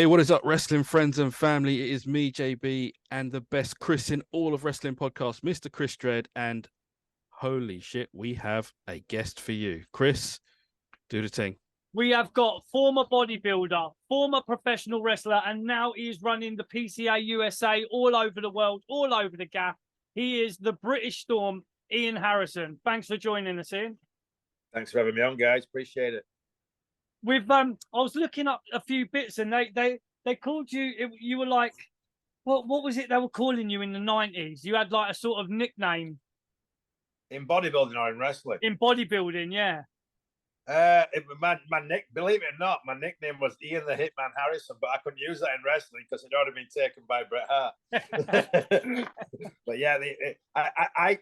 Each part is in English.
what is up, wrestling friends and family? It is me, JB, and the best Chris in all of wrestling podcasts, Mr. Chris Dredd. And holy shit, we have a guest for you. Chris, do the thing. We have got former bodybuilder, former professional wrestler, and now he's running the PCA USA all over the world, all over the gap. He is the British Storm, Ian Harrison. Thanks for joining us, Ian. Thanks for having me on, guys. Appreciate it. I was looking up a few bits, and they called you. You were like, what was it they were calling you in the 90s? You had like a sort of nickname In bodybuilding or in wrestling? in bodybuilding, yeah. Believe it or not, my nickname was Ian the Hitman Harrison, but I couldn't use that in wrestling because it already been taken by Bret Hart. But yeah, I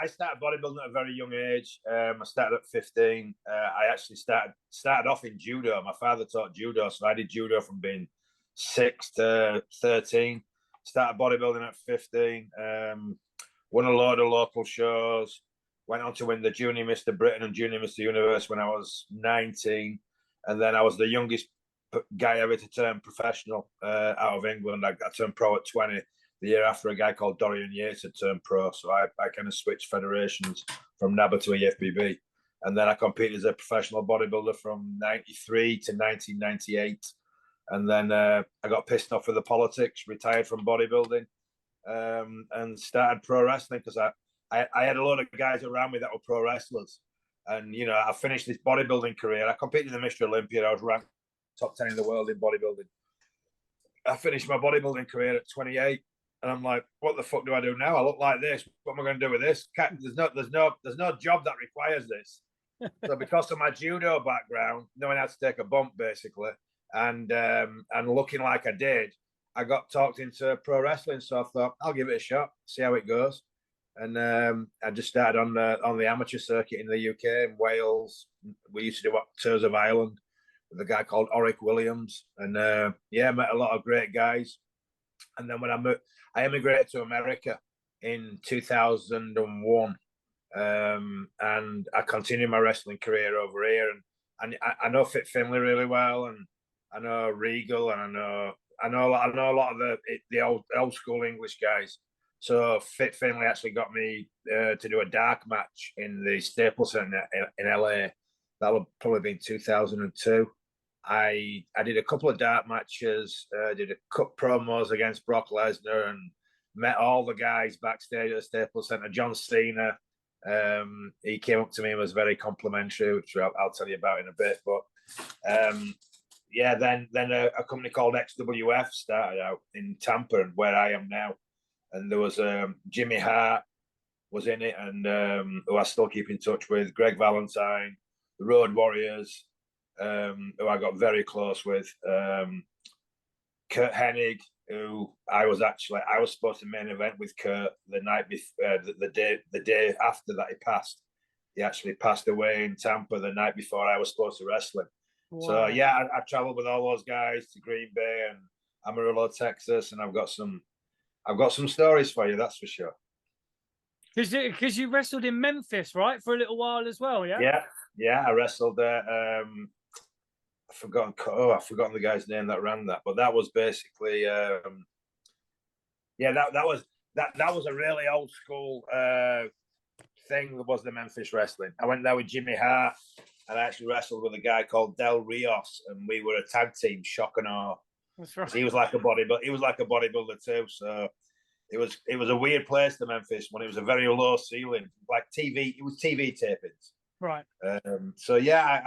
started bodybuilding at a very young age. I started at 15. I actually started off in judo. My father taught judo, so I did judo from being 6 to 13. Started bodybuilding at 15. Won a load of local shows. Went on to win the Junior Mr. Britain and Junior Mr. Universe when I was 19. And then I was the youngest guy ever to turn professional out of England. I turned pro at 20 the year after a guy called Dorian Yates had turned pro. So I kind of switched federations from NABBA to EFBB. And then I competed as a professional bodybuilder from 93 to 1998. And then I got pissed off with the politics, retired from bodybuilding, and started pro wrestling because I had a lot of guys around me that were pro wrestlers. And, you know, I finished this bodybuilding career. I competed in the Mr. Olympia. I was ranked top 10 in the world in bodybuilding. I finished my bodybuilding career at 28. And I'm like, what the fuck do I do now? I look like this. What am I going to do with this? There's no job that requires this. So because of my judo background, knowing how to take a bump, basically, and looking like I did, I got talked into pro wrestling. So I thought, I'll give it a shot, see how it goes. And I just started on the amateur circuit in the UK, in Wales. We used to do tours of Ireland with a guy called Oric Williams. And met a lot of great guys. And then when I emigrated to America in 2001. And I continued my wrestling career over here. And I know Fit Finlay really well. And I know Regal. And I know a lot of the old school English guys. So Fit Finlay actually got me to do a dark match in the Staples Center in LA. That would probably be in 2002. I did a couple of dark matches, did a cut promos against Brock Lesnar, and met all the guys backstage at the Staples Center. John Cena, he came up to me and was very complimentary, which I'll tell you about in a bit. But then a company called XWF started out in Tampa, and where I am now. And there was Jimmy Hart was in it, and who I still keep in touch with, Greg Valentine, the Road Warriors, who I got very close with, Kurt Hennig, who I was supposed to main event with Kurt the night before, the day after that he passed. He actually passed away in Tampa the night before I was supposed to wrestle him. Wow. So yeah, I traveled with all those guys to Green Bay and Amarillo, Texas, and I've got some stories for you, that's for sure. Because you wrestled in Memphis, right, for a little while as well, yeah? Yeah. I wrestled there. I've forgotten the guy's name that ran that, but that was basically that was a really old school thing. That was the Memphis wrestling. I went there with Jimmy Hart, and I actually wrestled with a guy called Del Rios, and we were a tag team, Shock and Awe. That's right. He was like a bodybuilder too. So it was a weird place, the Memphis one. It was a very low ceiling, like TV. It was TV tapings. Right. So yeah,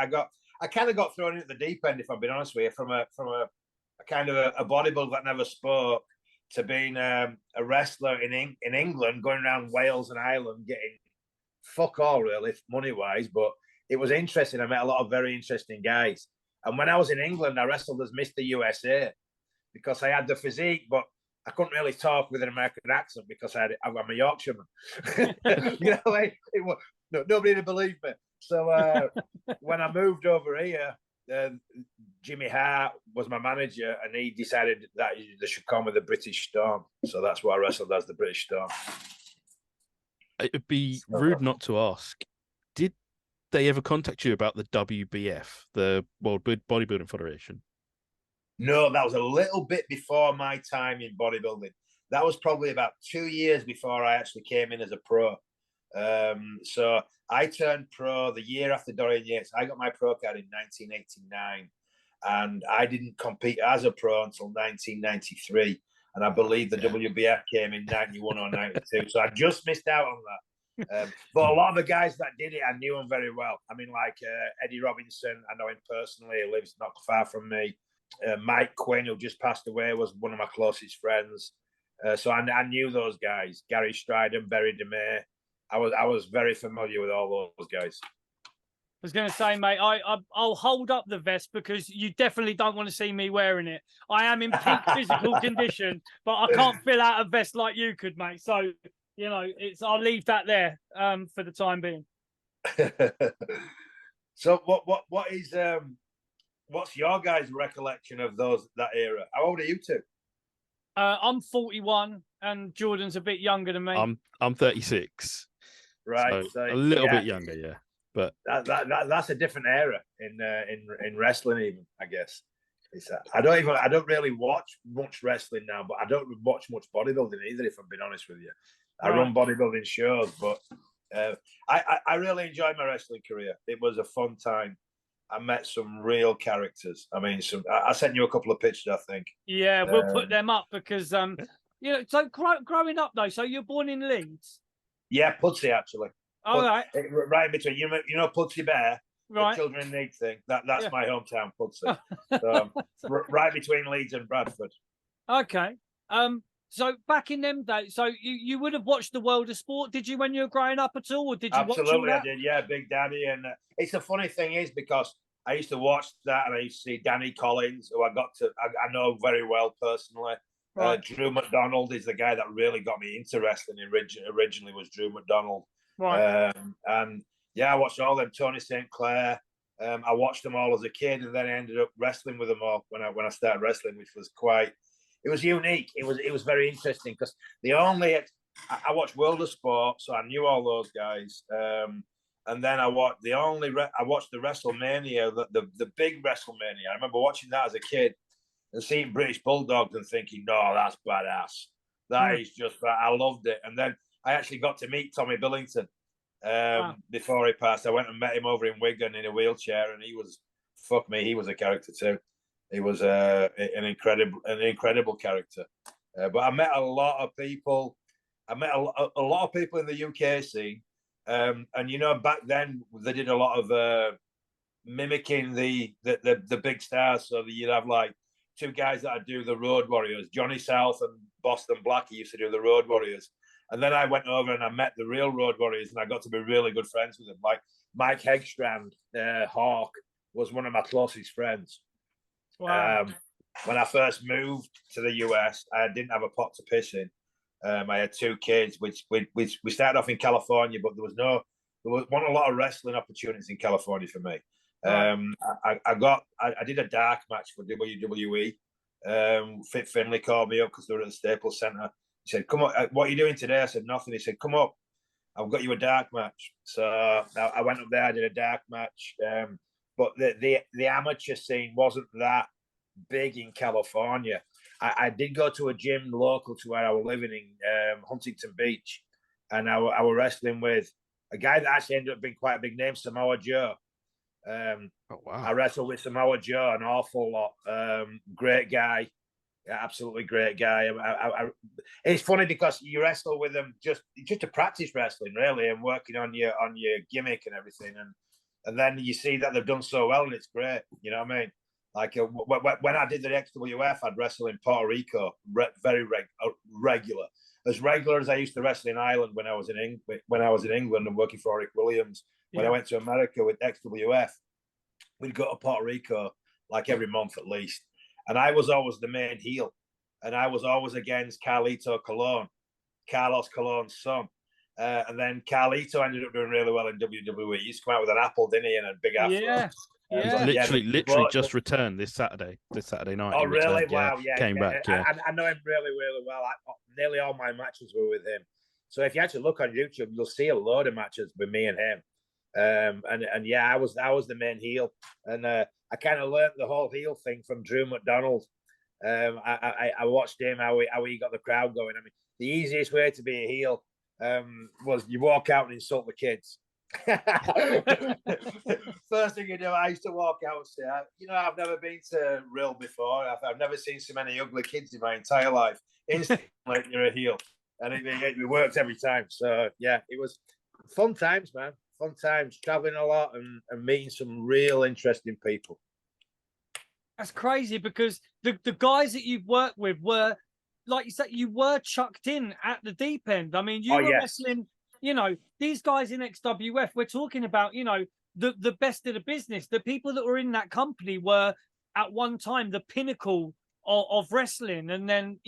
I kind of got thrown into the deep end, if I'm being honest with you, from a kind of a bodybuilder that never spoke to being a wrestler in England, going around Wales and Ireland, getting fuck all really money wise, but it was interesting. I met a lot of very interesting guys. And when I was in England, I wrestled as Mr. USA because I had the physique, but I couldn't really talk with an American accent because I'm a Yorkshireman. You know, nobody would believe me. So when I moved over here, Jimmy Hart was my manager, and he decided that they should call me the British Storm. So that's what I wrestled as, the British Storm. It'd be rude not to ask. Did they ever contact you about the WBF, the World Bodybuilding Federation? No, that was a little bit before my time in bodybuilding. That was probably about 2 years before I actually came in as a pro. So I turned pro the year after Dorian Yates. I got my pro card in 1989, and I didn't compete as a pro until 1993. And I believe the WBF came in 91 or 92. So I just missed out on that. But a lot of the guys that did it, I knew them very well. I mean, like Eddie Robinson, I know him personally. He lives not far from me. Mike Quinn, who just passed away, was one of my closest friends. So I knew those guys. Gary Stridham, Barry DeMay. I was very familiar with all those guys. I was going to say, mate, I'll hold up the vest because you definitely don't want to see me wearing it. I am in peak physical condition, but I can't fill out a vest like you could, mate. So, you know, I'll leave that there for the time being. So what is what's your guys' recollection of that era? How old are you two? I'm 41 and Jordan's a bit younger than me. I'm 36. Right, so a little bit younger, yeah. But that's a different era in wrestling, even, I guess. I don't really watch much wrestling now, but I don't watch much bodybuilding either, if I'm being honest with you. I run bodybuilding shows, but I really enjoyed my wrestling career. It was a fun time. I met some real characters. I mean, I sent you a couple of pictures, I think. Yeah, we'll put them up because you know. So growing up though, so you're born in Leeds. Yeah, Pudsey actually. All right. Right in between. You know Pudsey Bear, right? The children in need thing. That's my hometown, Pudsey. So, right between Leeds and Bradford. Okay. So back in them days, so you would have watched the world of sport, did you, when you were growing up at all, or did you Absolutely, watch all that? I did. Yeah, Big Daddy, and it's the funny thing is because I used to watch that, and I used to see Danny Collins, who I know very well personally. Right. Drew McDonald is the guy that really got me into wrestling. Originally was Drew McDonald. Right. And yeah, I watched all them. Tony St. Clair. I watched them all as a kid, and then I ended up wrestling with them all when I started wrestling, which was it was unique. It was very interesting because I watched World of Sport, so I knew all those guys. And then I watched the WrestleMania, the big WrestleMania. I remember watching that as a kid and seeing British Bulldogs and thinking, no, that's badass. That is just, I loved it. And then I actually got to meet Tommy Billington before he passed. I went and met him over in Wigan in a wheelchair, and he was a character too. He was an incredible character. But I met a lot of people. I met a lot of people in the UK scene. And you know, back then they did a lot of mimicking the big stars. So you'd have like two guys that would do the Road Warriors, Johnny South and Boston Blackie used to do the Road Warriors. And then I went over and I met the real Road Warriors, and I got to be really good friends with them. Like Mike Hegstrand, Hawk was one of my closest friends. Wow. When I first moved to the US, I didn't have a pot to piss in. I had two kids, which we started off in California, but there wasn't a lot of wrestling opportunities in California for me. I did a dark match for WWE. Fit Finley called me up because they were at the Staples Center. He said, "Come on, what are you doing today?" I said, "Nothing." He said, "Come up, I've got you a dark match." So I went up there, I did a dark match. But the amateur scene wasn't that big in California. I did go to a gym local to where I was living in Huntington Beach, and I was wrestling with a guy that actually ended up being quite a big name, Samoa Joe. Oh, wow. I wrestled with Samoa Joe an awful lot. Great guy. Absolutely great guy. It's funny because you wrestle with them just to practice wrestling, really, and working on your gimmick and everything. And then you see that they've done so well, and it's great. You know what I mean? Like when I did the XWF, I'd wrestle in Puerto Rico, very regular, as regular as I used to wrestle in Ireland when I was in England and working for Rick Williams. When I went to America with XWF, we'd go to Puerto Rico like every month at least, and I was always the main heel, and I was always against Carlito Colon, Carlos Colon's son. And then Carlito ended up doing really well in WWE. He used to come out with an apple, didn't he, and a big afro. Yeah. He's literally just returned this Saturday night. Oh, really? Returned, wow. Yeah. Came back. Yeah. I know him really, really well. Nearly all my matches were with him. So if you actually look on YouTube, you'll see a load of matches with me and him. And yeah, I was the main heel, and I kind of learned the whole heel thing from Drew McDonald. I watched him how he got the crowd going. I mean, the easiest way to be a heel was you walk out and insult the kids. First thing you do, I used to walk out and say, I've never been to Rill before. I've never seen so many ugly kids in my entire life. Instantly, you're a heel, and it worked every time. So yeah, it was fun times, man. Fun times, traveling a lot and meeting some real interesting people. That's crazy, because the guys that you've worked with were, like you said, you were chucked in at the deep end. I mean, you were wrestling, these guys in XWF, we're talking about, the best of the business. The people that were in that company were at one time the pinnacle of wrestling. And then,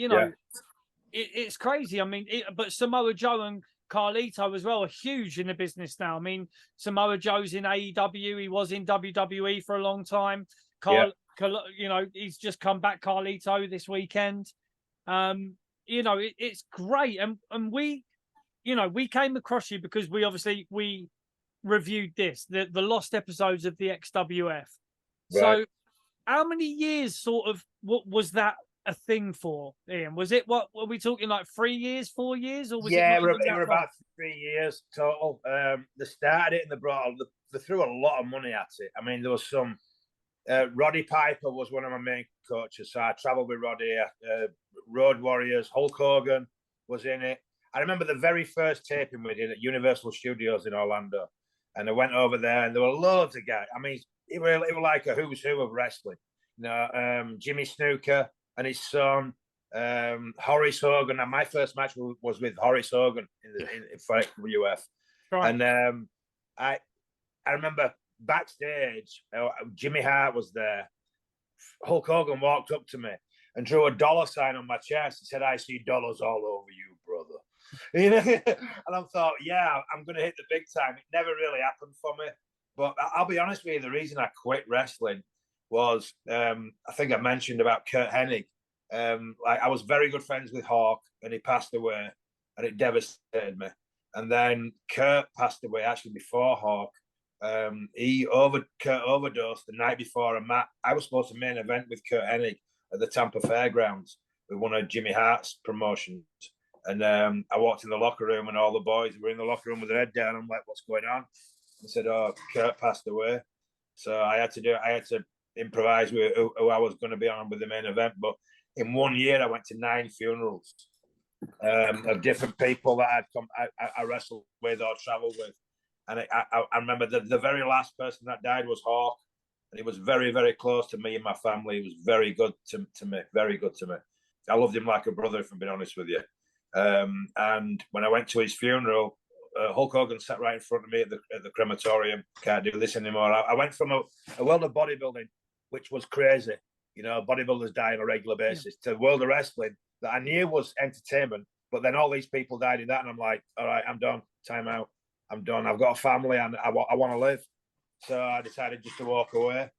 it's crazy. I mean, but Samoa Joe and Carlito as well are huge in the business now. I mean, Samoa Joe's in AEW. He was in WWE for a long time. He's just come back, Carlito, this weekend. It's great. And we came across you because we reviewed the lost episodes of the XWF. Right. So how many years sort of was that a thing for, Ian? Was it, what were we talking, like 3 years, 4 years, or was it were about 3 years total. They started it and they threw a lot of money at it. I mean, there was some Roddy Piper was one of my main coaches, so I traveled with Roddy. Road Warriors, Hulk Hogan was in it. I remember the very first taping we did at Universal Studios in Orlando, and I went over there, and there were loads of guys. I mean, it was like a who's who of wrestling. Jimmy Snuka and his son, Horace Hogan. And my first match was with Horace Hogan for XWF. Right. And I remember backstage, Jimmy Hart was there. Hulk Hogan walked up to me and drew a dollar sign on my chest and said, "I see dollars all over you, brother." And I thought, yeah, I'm going to hit the big time. It never really happened for me. But I'll be honest with you, the reason I quit wrestling was, I think I mentioned about Kurt Hennig. I was very good friends with Hawk, and he passed away, and it devastated me. And then Kurt passed away actually before Hawk. Kurt overdosed the night before, and I was supposed to main event with Kurt Hennig at the Tampa Fairgrounds with one of Jimmy Hart's promotions. And I walked in the locker room, and all the boys were in the locker room with their head down. I'm like, "What's going on?" I said, "Oh, Kurt passed away." So I had to improvise with who I was going to be on with the main event. But in 1 year, I went to 9 funerals of different people that I wrestled with or traveled with. And I remember the very last person that died was Hawk. And he was very, very close to me and my family. He was very good to me, very good to me. I loved him like a brother, if I'm being honest with you. And when I went to his funeral, Hulk Hogan sat right in front of me at the crematorium. Can't do this anymore. I went from a world of bodybuilding, which was crazy. Bodybuilders die on a regular basis, to the world of wrestling that I knew was entertainment. But then all these people died in that, and I'm like, all right, I'm done. Time out. I'm done. I've got a family, and I want to live. So I decided just to walk away.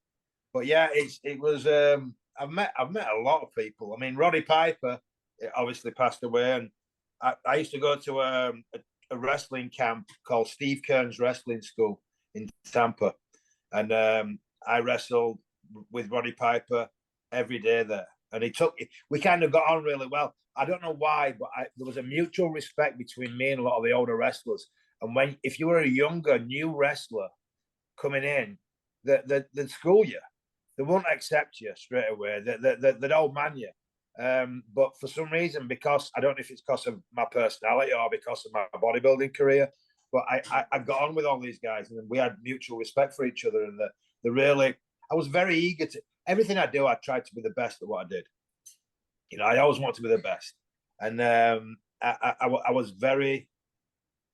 But yeah, it was. I've met a lot of people. I mean, Roddy Piper obviously passed away, and I used to go to a wrestling camp called Steve Kearns Wrestling School in Tampa, and I wrestled with Roddy Piper every day there. And we kind of got on really well. I don't know why, but there was a mutual respect between me and a lot of the older wrestlers. And if you were a younger, new wrestler coming in, they'd school you. They won't accept you straight away. They'd old man you. But for some reason, because I don't know if it's because of my personality or because of my bodybuilding career, but I got on with all these guys, and we had mutual respect for each other. And I was very eager to everything I do. I tried to be the best at what I did. I always want to be the best, and I was very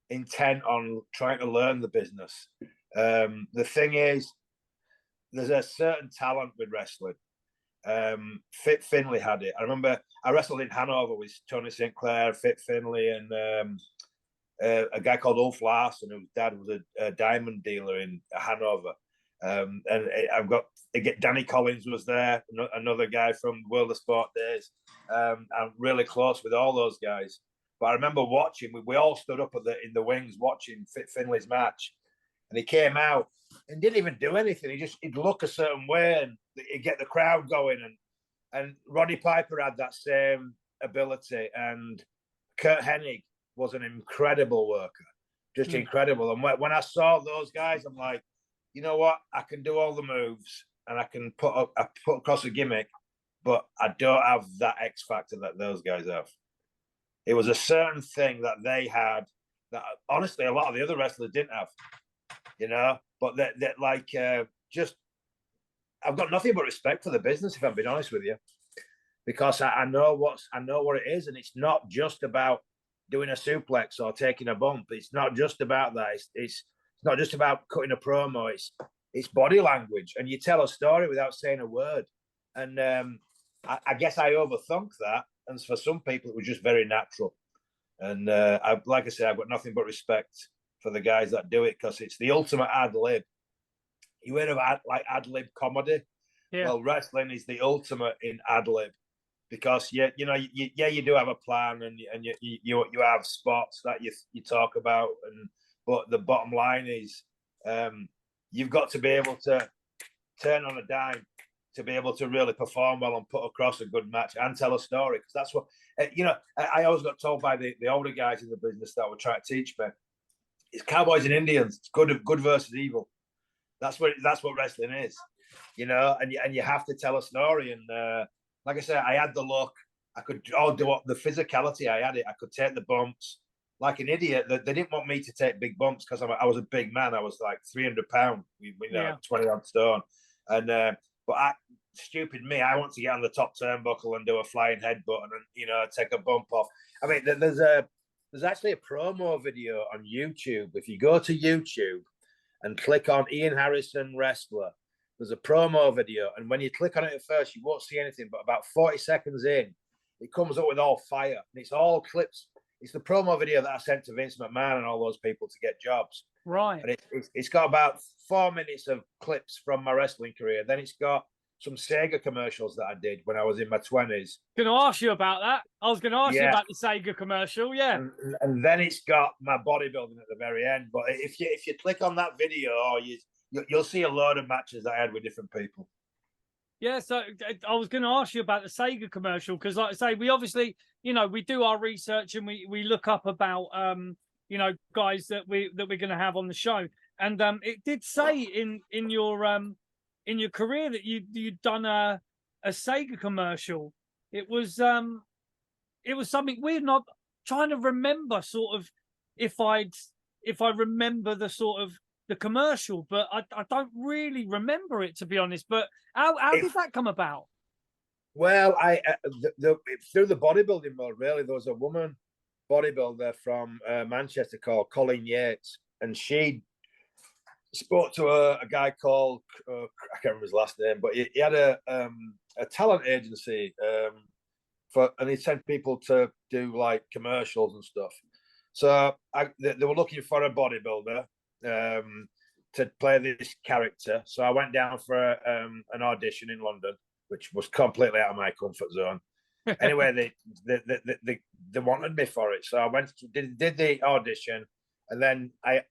intent on trying to learn the business. The thing is, there's a certain talent with wrestling. Fit Finley had it. I remember I wrestled in Hanover with Tony St. Clair, Fit Finley, and a guy called Ulf Larson, whose dad was a diamond dealer in Hanover. And I've got Danny Collins was there, another guy from World of Sport days. I'm really close with all those guys. But I remember watching. We all stood up in the wings watching Fit Finley's match, and he came out and didn't even do anything. He'd look a certain way and he'd get the crowd going. And Roddy Piper had that same ability, and Kurt Hennig was an incredible worker, just incredible. And when I saw those guys, I'm like, you know what? I can do all the moves and I can put across a gimmick, but I don't have that X factor that those guys have. It was a certain thing that they had that honestly a lot of the other wrestlers didn't have, you know. But that like just, I've got nothing but respect for the business, if I'm being honest with you, because I know what it is, and it's not just about doing a suplex or taking a bump. It's not just about that. It's not just about cutting a promo. It's body language, and you tell a story without saying a word. And I guess I overthunk that, and for some people it was just very natural. And like I said, I've got nothing but respect for the guys that do it, because it's the ultimate ad lib. You heard of ad lib comedy? Yeah. Well, wrestling is the ultimate in ad lib, because you do have a plan, and you have spots that you talk about, but the bottom line is you've got to be able to turn on a dime to be able to really perform well and put across a good match and tell a story, because that's what I always got told by the older guys in the business that were trying to teach me. It's cowboys and Indians. It's good versus evil. That's what wrestling is, and you have to tell a story. And like I said, I had the look. I could all do the physicality. I had it. I could take the bumps like an idiot. They didn't want me to take big bumps because I was a big man. I was like 300 pounds, 20 odd stone. And but stupid me, I want to get on the top turnbuckle and do a flying headbutt and take a bump off. I mean, there's actually a promo video on YouTube. If you go to YouTube and click on Ian Harrison Wrestler, there's a promo video, and when you click on it at first, you won't see anything, but about 40 seconds in, it comes up with all fire, and it's all clips. It's the promo video that I sent to Vince McMahon and all those people to get jobs. Right. And it's got about 4 minutes of clips from my wrestling career. Then it's got some Sega commercials that I did when I was in my 20s. Going to ask you about that. I was going to ask you about the Sega commercial, And then it's got my bodybuilding at the very end. But if you click on that video, you'll see a load of matches that I had with different people. Yeah, so I was going to ask you about the Sega commercial, because like I say, we obviously, we do our research and we look up about, guys that we're going to have on the show. And it did say in your career that you'd done a Sega commercial. It was something weird. Not trying to remember sort of if I remember the sort of the commercial, but I don't really remember it, to be honest. But how did that come about? Well, through the bodybuilding world, really. There was a woman bodybuilder from Manchester called Colleen Yates, and she spoke to a guy called I can't remember his last name, but he had a talent agency and he sent people to do like commercials and stuff. So they were looking for a bodybuilder to play this character. So I went down for an audition in London, which was completely out of my comfort zone. Anyway, they wanted me for it, so I went did the audition, and then I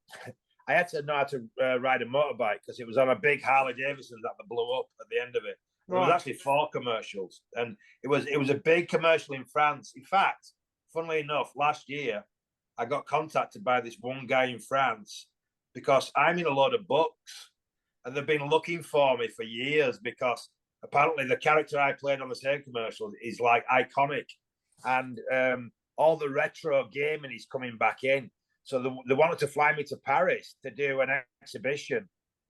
had to know how to ride a motorbike, because it was on a big Harley Davidson that blew up at the end of it. There was actually 4 commercials, and it was a big commercial in France. In fact, funnily enough, last year I got contacted by this one guy in France, because I'm in a load of books, and they've been looking for me for years, because apparently the character I played on the same commercial is like iconic, and all the retro gaming is coming back in. So they wanted to fly me to Paris to do an exhibition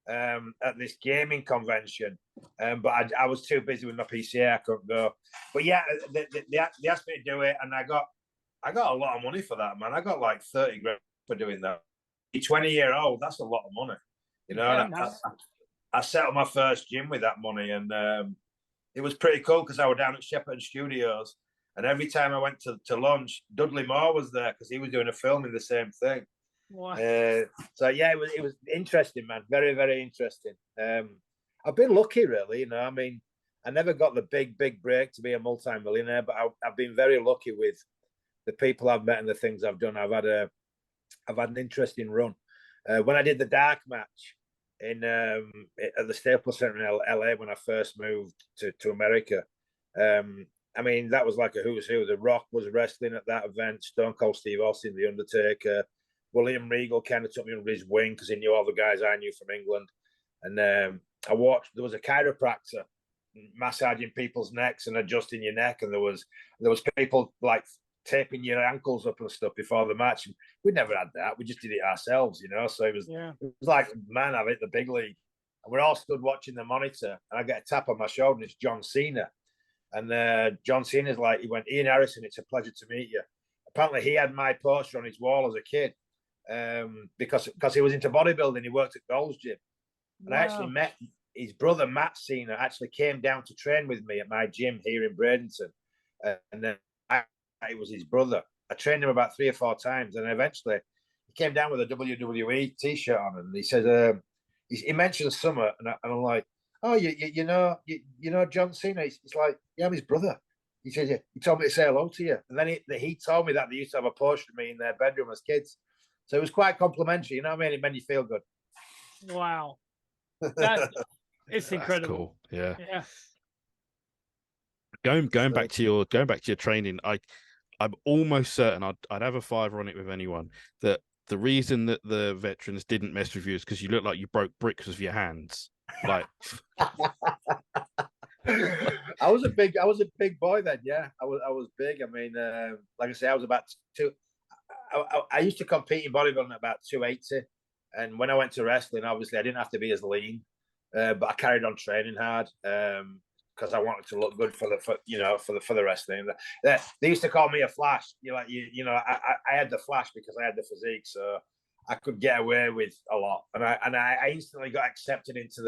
at this gaming convention, but I was too busy with my PCA. I couldn't go. But yeah, they asked me to do it, and I got a lot of money for that, man. I got like 30 grand for doing that. 20-year-old, that's a lot of money, Yeah, I set up my first gym with that money, and it was pretty cool, because I was down at Shepperton Studios, and every time I went to lunch, Dudley Moore was there, because he was doing a film in the same thing. Wow. So yeah, it was interesting, man. Very, very interesting. I've been lucky, really. I mean, I never got the big break to be a multi-millionaire, but I've been very lucky with the people I've met and the things I've done. I've had an interesting run. When I did the dark match in at the Staples Center in LA when I first moved to America, I mean, that was like a who's who. The Rock was wrestling at that event. Stone Cold Steve Austin, The Undertaker. William Regal kind of took me under his wing because he knew all the guys I knew from England. And I watched. There was a chiropractor massaging people's necks and adjusting your neck, and there was people like taping your ankles up and stuff before the match. And we never had that. We just did it ourselves, you know. So it was like, man, I've hit the big league. And we're all stood watching the monitor, and I get a tap on my shoulder, and it's John Cena. And John Cena's like, he went, Ian Harrison, it's a pleasure to meet you. Apparently, he had my poster on his wall as a kid because he was into bodybuilding. He worked at Gold's Gym. And I actually met his brother, Matt Cena, actually came down to train with me at my gym here in Bradenton. And then I was his brother. I trained him about 3 or 4 times. And eventually, he came down with a WWE T-shirt on. And he said, he mentioned Summer. And I'm like, oh, you know John Cena? He's like, yeah, I'm his brother. He said, yeah, he told me to say hello to you. And then he told me that they used to have a poster of me in their bedroom as kids. So it was quite complimentary, you know what I mean? It made you feel good. Wow. It's incredible. Cool. Yeah. Yeah. Going back to your training, I'm almost certain I'd have a fiver on it with anyone that the reason that the veterans didn't mess with you is because you look like you broke bricks with your hands. Like I was a big boy then. Yeah, I was big. I mean, like I say, I was about I used to compete in bodybuilding at about 280, and when I went to wrestling, obviously I didn't have to be as lean, but I carried on training hard because I wanted to look good for the wrestling. They used to call me a Flash. I had the Flash because I had the physique, so I could get away with a lot, and I instantly got accepted into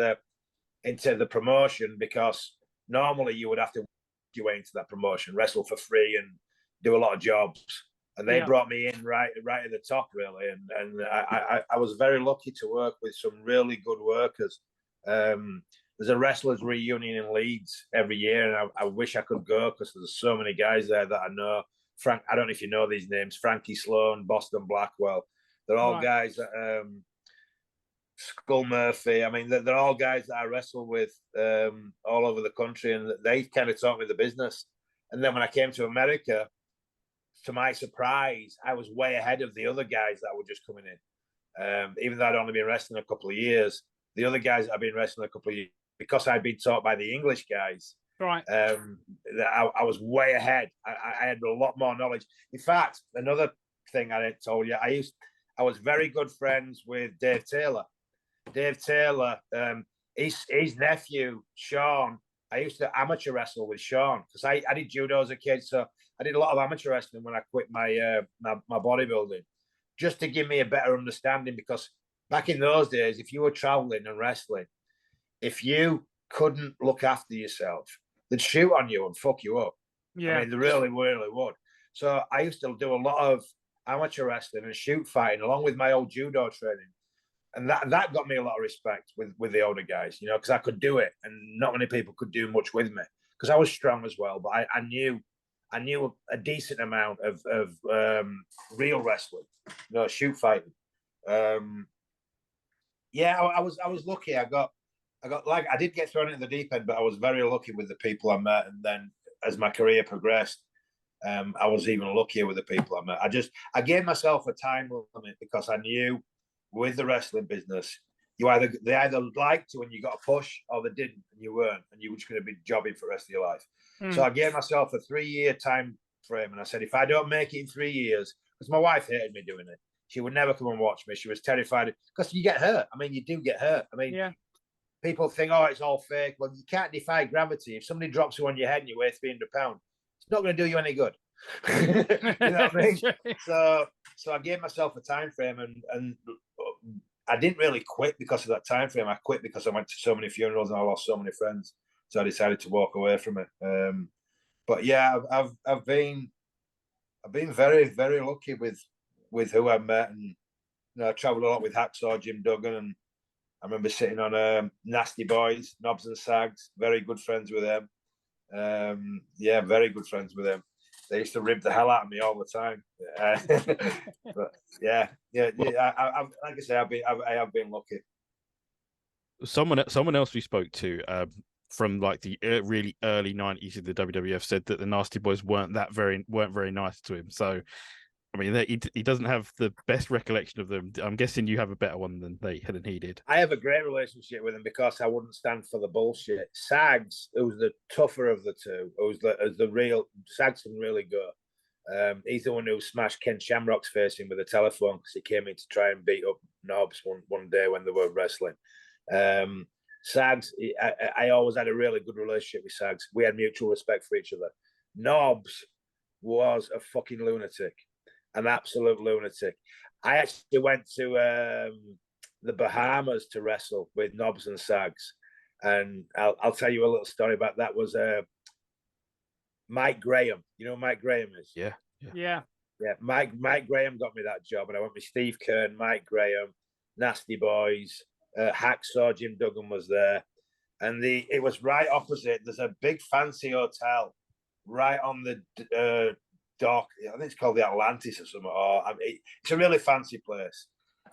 the promotion because normally you would have to work your way into that promotion, wrestle for free, and do a lot of jobs. And they brought me in right at the top, really. And I was very lucky to work with some really good workers. There's a wrestlers reunion in Leeds every year, and I wish I could go because there's so many guys there that I know. Frank, I don't know if you know these names: Frankie Sloan, Boston Blackwell. They're all guys that Skull Murphy. I mean, they're all guys that I wrestle with all over the country, and they kind of taught me the business. And then when I came to America, to my surprise, I was way ahead of the other guys that were just coming in. Even though I'd only been wrestling a couple of years, the other guys that I'd been wrestling a couple of years, because I'd been taught by the English guys, right? I was way ahead. I had a lot more knowledge. In fact, another thing I told you, I was very good friends with Dave Taylor. Dave Taylor, his nephew, Sean, I used to amateur wrestle with Sean because I did judo as a kid. So I did a lot of amateur wrestling when I quit my bodybuilding, just to give me a better understanding. Because back in those days, if you were traveling and wrestling, if you couldn't look after yourself, they'd shoot on you and fuck you up. Yeah. I mean, they really, really would. So I used to do a lot of amateur wrestling and shoot fighting along with my old judo training. And that got me a lot of respect with the older guys, you know, because I could do it, and not many people could do much with me because I was strong as well. But I knew a decent amount of real wrestling, you know, shoot fighting. Yeah, I was lucky. I did get thrown into the deep end, but I was very lucky with the people I met. And then as my career progressed, I was even luckier with the people I met. I gave myself a time limit because I knew, with the wrestling business, they either liked to and you got a push, or they didn't and you weren't, and you were just going to be jobbing for the rest of your life. So I gave myself a 3-year time frame, and I said, if I don't make it in 3 years, because my wife hated me doing it, she would never come and watch me. She was terrified because you get hurt. I mean, you do get hurt. I mean, people think, oh, it's all fake. Well, you can't defy gravity. If somebody drops you on your head and you weigh 300 pounds, it's not going to do you any good. You know what I mean? So I gave myself a time frame, and I didn't really quit because of that time frame. I quit because I went to so many funerals and I lost so many friends. So I decided to walk away from it. But yeah, I've been very, very lucky with who I've met, and you know, I travelled a lot with Hacksaw Jim Duggan, and I remember sitting on Nasty Boys, Knobs and Sags. Very good friends with them. Yeah, very good friends with them. They used to rib the hell out of me all the time. But yeah. Like I say, I have been lucky. Someone else we spoke to from like the really early 90s of the WWF said that the Nasty Boys weren't very nice to him. So I mean, he doesn't have the best recollection of them. I'm guessing you have a better one than he did. I have a great relationship with him because I wouldn't stand for the bullshit. Sags, who's the tougher of the two, who's the real Sags can really go. He's the one who smashed Ken Shamrock's face in with a telephone because he came in to try and beat up Knobs one day when they were wrestling. Sags, I always had a really good relationship with Sags. We had mutual respect for each other. Knobs was a fucking lunatic, an absolute lunatic. I actually went to the Bahamas to wrestle with Knobs and Sags, and I'll tell you a little story about that. Was Mike Graham? You know who Mike Graham is? Yeah. Mike Graham got me that job, and I went with Steve Kern, Mike Graham, Nasty Boys, Hacksaw, Jim Duggan was there, and it was right opposite. There's a big fancy hotel right on the dock. I think it's called the Atlantis or something. It's a really fancy place.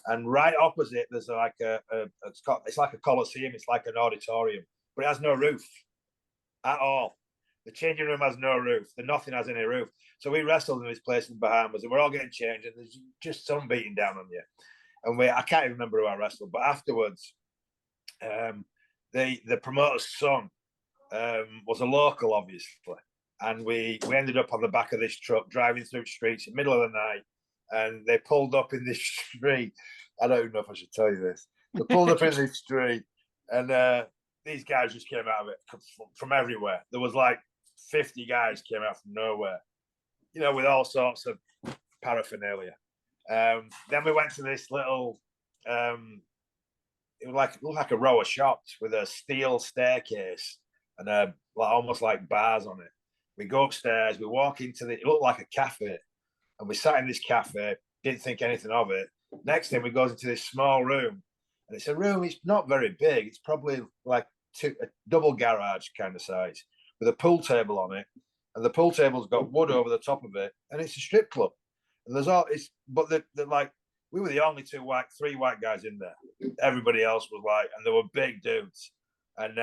And right opposite, there's like it's like a coliseum. It's like an auditorium, but it has no roof at all. The changing room has no roof. Nothing has any roof. So we wrestled in this place in the Bahamas, and we're all getting changed, and there's just sun beating down on you. And I can't even remember who I wrestled, but afterwards, the promoter's son was a local, obviously, and we ended up on the back of this truck driving through streets in the middle of the night, and they pulled up in this street. I don't even know if I should tell you this. They pulled up in this street, and these guys just came out of it from everywhere. There was like 50 guys came out from nowhere, with all sorts of paraphernalia. Then we went to this little, it looked like a row of shops with a steel staircase and almost like bars on it. We go upstairs, we walk into it looked like a cafe, and we sat in this cafe, didn't think anything of it. Next thing, we go into this small room, and it's a room, it's not very big, it's probably like a double garage kind of size, with a pool table on it, and the pool table's got wood over the top of it, and it's a strip club. And they're like, we were the only three white guys in there. Everybody else was like, and they were big dudes, and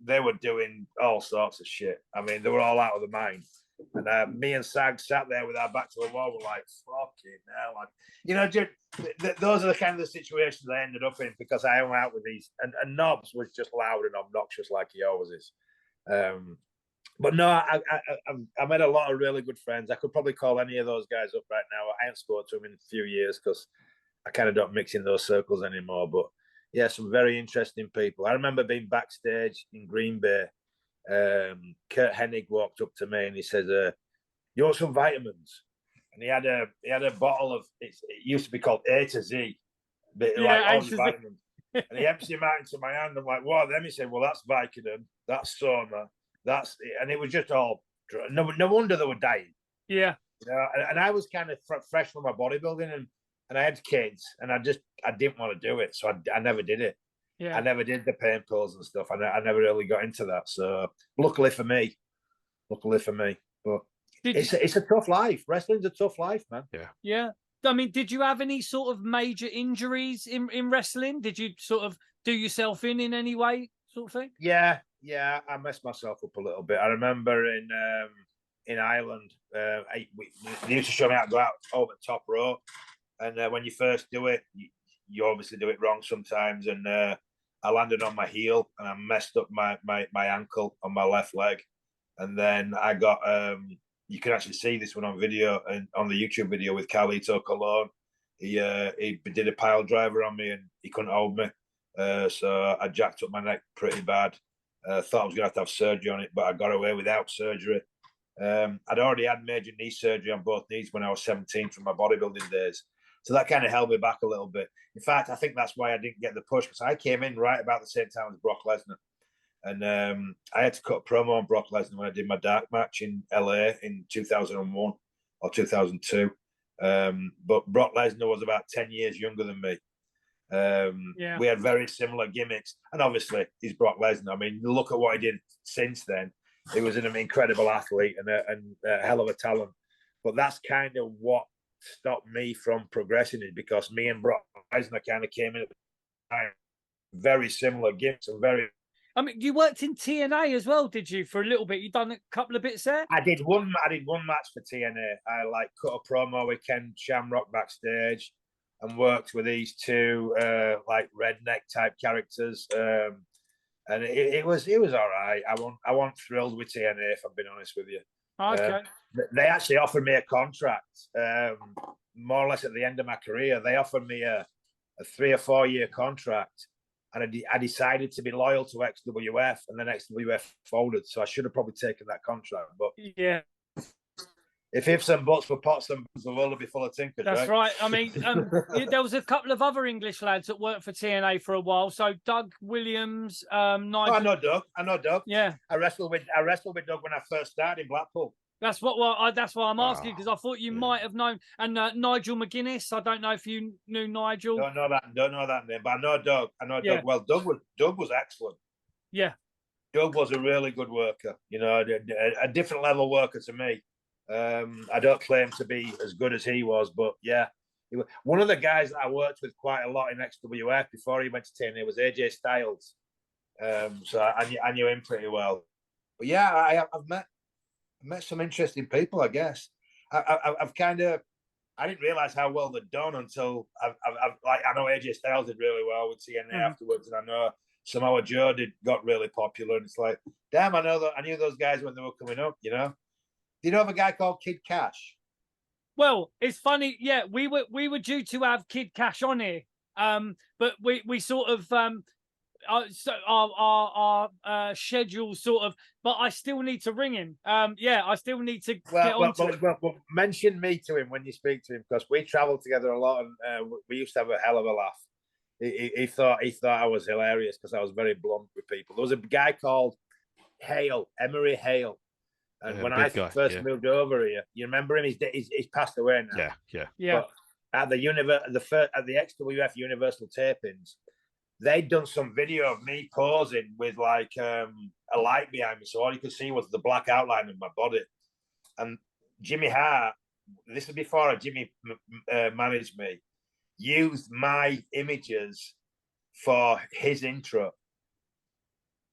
they were doing all sorts of shit. I mean, they were all out of their mind. And me and Sag sat there with our back to the wall. We're like, fucking hell, those are the kind of situations I ended up in because I hung out with these. And Knobs was just loud and obnoxious like he always is. But no, I made a lot of really good friends. I could probably call any of those guys up right now. I haven't spoken to them in a few years because I kind of don't mix in those circles anymore. But yeah, some very interesting people. I remember being backstage in Green Bay. Kurt Hennig walked up to me and he says, "You want some vitamins?" And he had a bottle of it used to be called A to Z, like all the vitamins. And he emptied them out into my hand. I'm like, "What?" Then he said, "Well, that's Vicodin, that's Soma." That's it. And it was just all no wonder they were dying. Yeah. And I was kind of fresh from my bodybuilding and I had kids and I didn't want to do it. So I never did it. Yeah. I never did the pain pills and stuff. I never really got into that. So luckily for me. But it's a tough life. Wrestling's a tough life, man. Yeah. Yeah. I mean, did you have any sort of major injuries in wrestling? Did you sort of do yourself in any way, sort of thing? Yeah, I messed myself up a little bit. I remember in Ireland, they used to show me how to go out over the top rope, and when you first do it, you obviously do it wrong sometimes. And I landed on my heel, and I messed up my ankle on my left leg, and then I got. You can actually see this one on video and on the YouTube video with Carlito Colon. He did a pile driver on me, and he couldn't hold me, so I jacked up my neck pretty bad. Thought I was going to have surgery on it, but I got away without surgery. I'd already had major knee surgery on both knees when I was 17 from my bodybuilding days. So that kind of held me back a little bit. In fact, I think that's why I didn't get the push, because I came in right about the same time as Brock Lesnar. And I had to cut a promo on Brock Lesnar when I did my dark match in LA in 2001 or 2002. But Brock Lesnar was about 10 years younger than me. We had very similar gimmicks, and obviously he's Brock Lesnar. I mean, look at what he did since then. he was an incredible athlete and a hell of a talent. But that's kind of what stopped me from progressing, is because me and Brock Lesnar kind of came in at the time, very similar gimmicks and very. I mean, you worked in TNA as well, did you? For a little bit, you done a couple of bits there. I did one match for TNA. I like cut a promo with Ken Shamrock backstage, and worked with these two like redneck type characters. And it was all right. I wasn't thrilled with TNA, if I'm being honest with you. Okay. They actually offered me a contract, more or less at the end of my career. They offered me a 3 or 4 year contract, and I decided to be loyal to XWF, and then XWF folded. So I should have probably taken that contract. But yeah, if ifs and buts were pots and pans, the world would be full of tinkers. That's right. I mean, there was a couple of other English lads that worked for TNA for a while. So Doug Williams, Nigel. Oh, I know Doug. Yeah, I wrestled with Doug when I first started in Blackpool. that's what. That's why I'm asking, because I thought you might have known. And Nigel McGuinness. I don't know if you knew Nigel. Don't know that name, but I know Doug. Doug. Well, Doug was excellent. Yeah, Doug was a really good worker. You know, a different level worker to me. I don't claim to be as good as he was, but yeah, one of the guys that I worked with quite a lot in XWF before he went to TNA was AJ Styles. So I knew him pretty well. But yeah, I've met some interesting people, I guess. I've kind of, I didn't realize how well they'd done until I know AJ Styles did really well with TNA afterwards, and I know Samoa Joe got really popular, and it's like, damn, I knew those guys when they were coming up, you know. Do you know of a guy called Kid Cash? Well, it's funny. Yeah, we were due to have Kid Cash on here, but we sort of so our schedule sort of. But I still need to ring him. Yeah, I still need to get on to him. Well, mention me to him when you speak to him, because we travelled together a lot, and we used to have a hell of a laugh. He thought I was hilarious because I was very blunt with people. There was a guy called Emery Hale. And when I first moved over here, you remember him? He's passed away now. Yeah. But at the XWF Universal tapings, they'd done some video of me posing with like a light behind me, so all you could see was the black outline of my body. And Jimmy Hart, this was before Jimmy managed me, used my images for his intro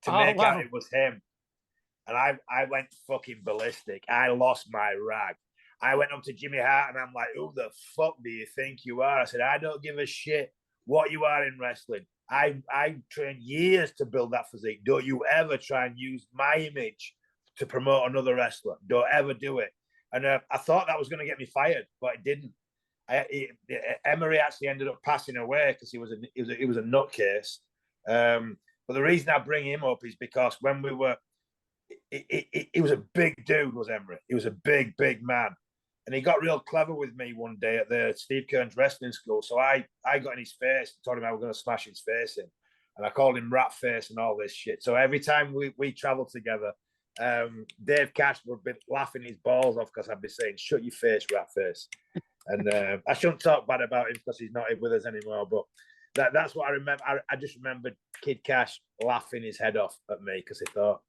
to make out it was him. And I went fucking ballistic. I lost my rag. I went up to Jimmy Hart and I'm like, who the fuck do you think you are? I said, I don't give a shit what you are in wrestling. I trained years to build that physique. Don't you ever try and use my image to promote another wrestler. Don't ever do it. And I thought that was going to get me fired, but it didn't. Emery actually ended up passing away because he was a nutcase. But the reason I bring him up is because when we were, he was a big dude, was Emery. He was a big man. And he got real clever with me one day at the Steve Kearns wrestling school. So I got in his face and told him I was going to smash his face in. And I called him rat face and all this shit. So every time we traveled together, Dave Cash would be laughing his balls off because I'd be saying, shut your face, rat face. And I shouldn't talk bad about him because he's not with us anymore. But that's what I remember. I just remembered Kid Cash laughing his head off at me because he thought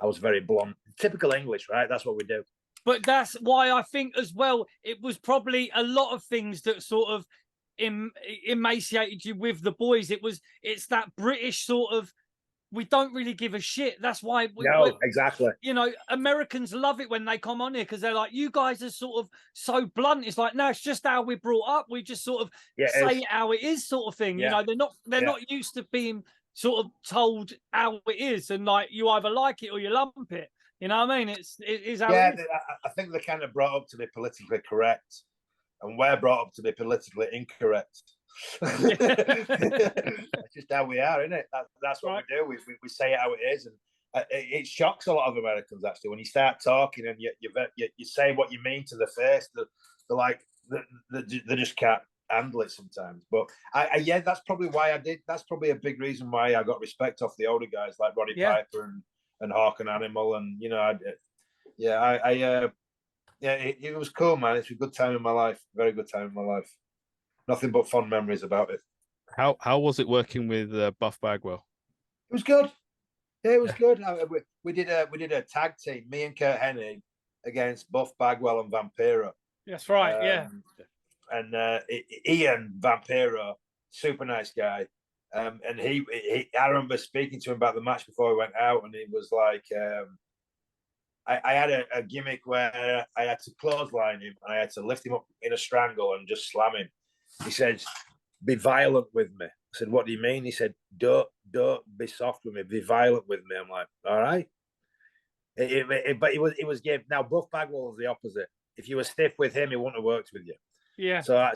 I was very blunt. Typical English, right? That's what we do. But that's why I think as well, it was probably a lot of things that sort of emaciated you with the boys. It's that British sort of, we don't really give a shit. That's why. Exactly. You know, Americans love it when they come on here because they're like, you guys are sort of so blunt. It's like, no, it's just how we're brought up. We just sort of say it how it is, sort of thing. Yeah. You know, they're not used to being sort of told how it is, and like you either like it or you lump it. You know what I mean? It is how it is. I think they're kind of brought up to be politically correct, and we're brought up to be politically incorrect. That's just how we are, isn't it? That's what we do. We say it how it is, and it shocks a lot of Americans actually when you start talking and you say what you mean to the face. They're like they just can't handle it sometimes. But that's probably why I did. That's probably a big reason why I got respect off the older guys like Roddy Piper and Hawk and Animal, and you know, it was cool, man. It's a good time in my life, very good time in my life. Nothing but fond memories about it. How was it working with Buff Bagwell? It was good. Yeah, it was good. We did a tag team, me and Kurt Hennig against Buff Bagwell and Vampiro. That's right. Yeah. And Ian Vampiro, super nice guy. And I remember speaking to him about the match before we went out, and he was like, I had a gimmick where I had to clothesline him, and I had to lift him up in a strangle and just slam him. He said, "Be violent with me." I said, "What do you mean?" He said, Don't be soft with me. Be violent with me." I'm like, "All right." But it was game. Now Buff Bagwell was the opposite. If you were stiff with him, he wouldn't have worked with you. Yeah. So I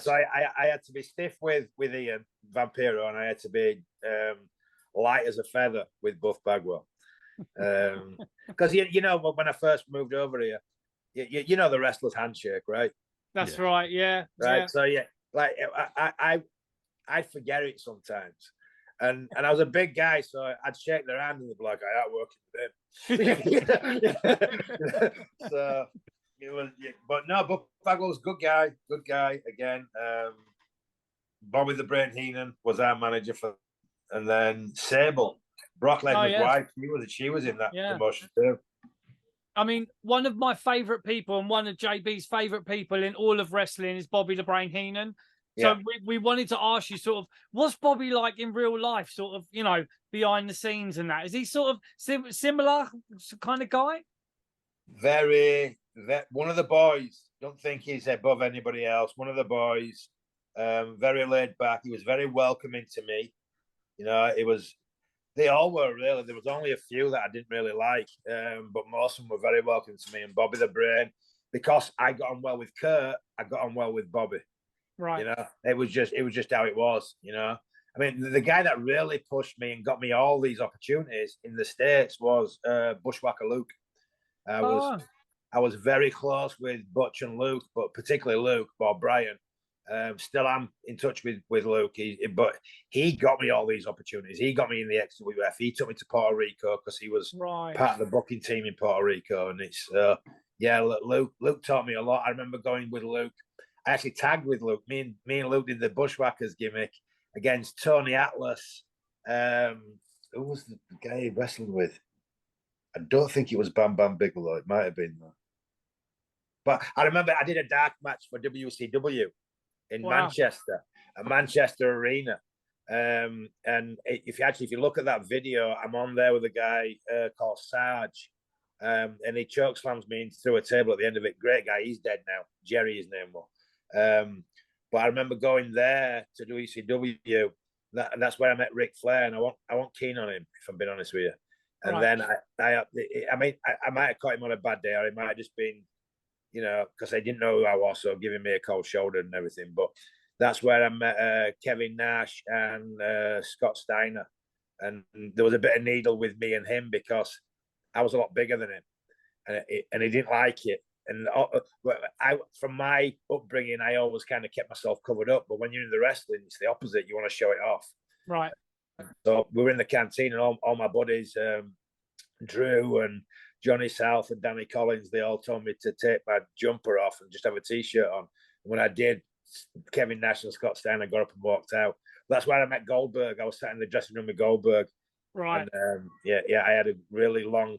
had to be stiff with Ian Vampiro, and I had to be light as a feather with Buff Bagwell. Because you know, when I first moved over here, you know the wrestler's handshake, right? That's right. Yeah. Right. Yeah. So yeah, like I forget it sometimes. And I was a big guy, so I'd shake their hand and they'd be like, "I out working with them." So it was, but no, Buff Bagwell's good guy again. Bobby the Brain Heenan was our manager and then Sable, Brock Lesnar's wife, she was in that promotion too. I mean, one of my favorite people and one of JB's favorite people in all of wrestling is Bobby the Brain Heenan. So we wanted to ask you sort of, what's Bobby like in real life, sort of, you know, behind the scenes and that? Is he sort of similar kind of guy? Very, one of the boys. Don't think he's above anybody else. One of the boys, very laid back. He was very welcoming to me. You know, they all were really. There was only a few that I didn't really like, but most of them were very welcoming to me. And Bobby the Brain, because I got on well with Kurt, I got on well with Bobby. Right. You know, it was just how it was, you know. I mean, the guy that really pushed me and got me all these opportunities in the States was Bushwhacker Luke. I was very close with Butch and Luke, but particularly Luke, Bob Bryan. Still am in touch with Luke, but he got me all these opportunities. He got me in the XWF. He took me to Puerto Rico because he was part of the booking team in Puerto Rico. And it's, Luke taught me a lot. I remember going with Luke. I actually tagged with Luke. Me and Luke did the Bushwhackers gimmick against Tony Atlas. Who was the guy he wrestled with? I don't think it was Bam Bam Bigelow. It might have been though. But I remember I did a dark match for WCW in Manchester, a Manchester arena. And if you look at that video, I'm on there with a guy called Sarge. And he choke slams me through a table at the end of it. Great guy. He's dead now. Jerry, his name was. But I remember going there to WCW. That's where I met Ric Flair, and I wasn't keen on him, if I'm being honest with you. And then I might have caught him on a bad day, or it might have just been, you know, because I didn't know who I was, so giving me a cold shoulder and everything. But that's where I met Kevin Nash and Scott Steiner, and there was a bit of needle with me and him because I was a lot bigger than him, and he didn't like it. And from my upbringing, I always kind of kept myself covered up. But when you're in the wrestling, it's the opposite. You want to show it off. Right. So we were in the canteen, and all my buddies, Drew and Johnny South and Danny Collins, they all told me to take my jumper off and just have a T-shirt on. And when I did, Kevin Nash and Scott Steiner got up and walked out. That's where I met Goldberg. I was sat in the dressing room with Goldberg. Right. And I had a really long,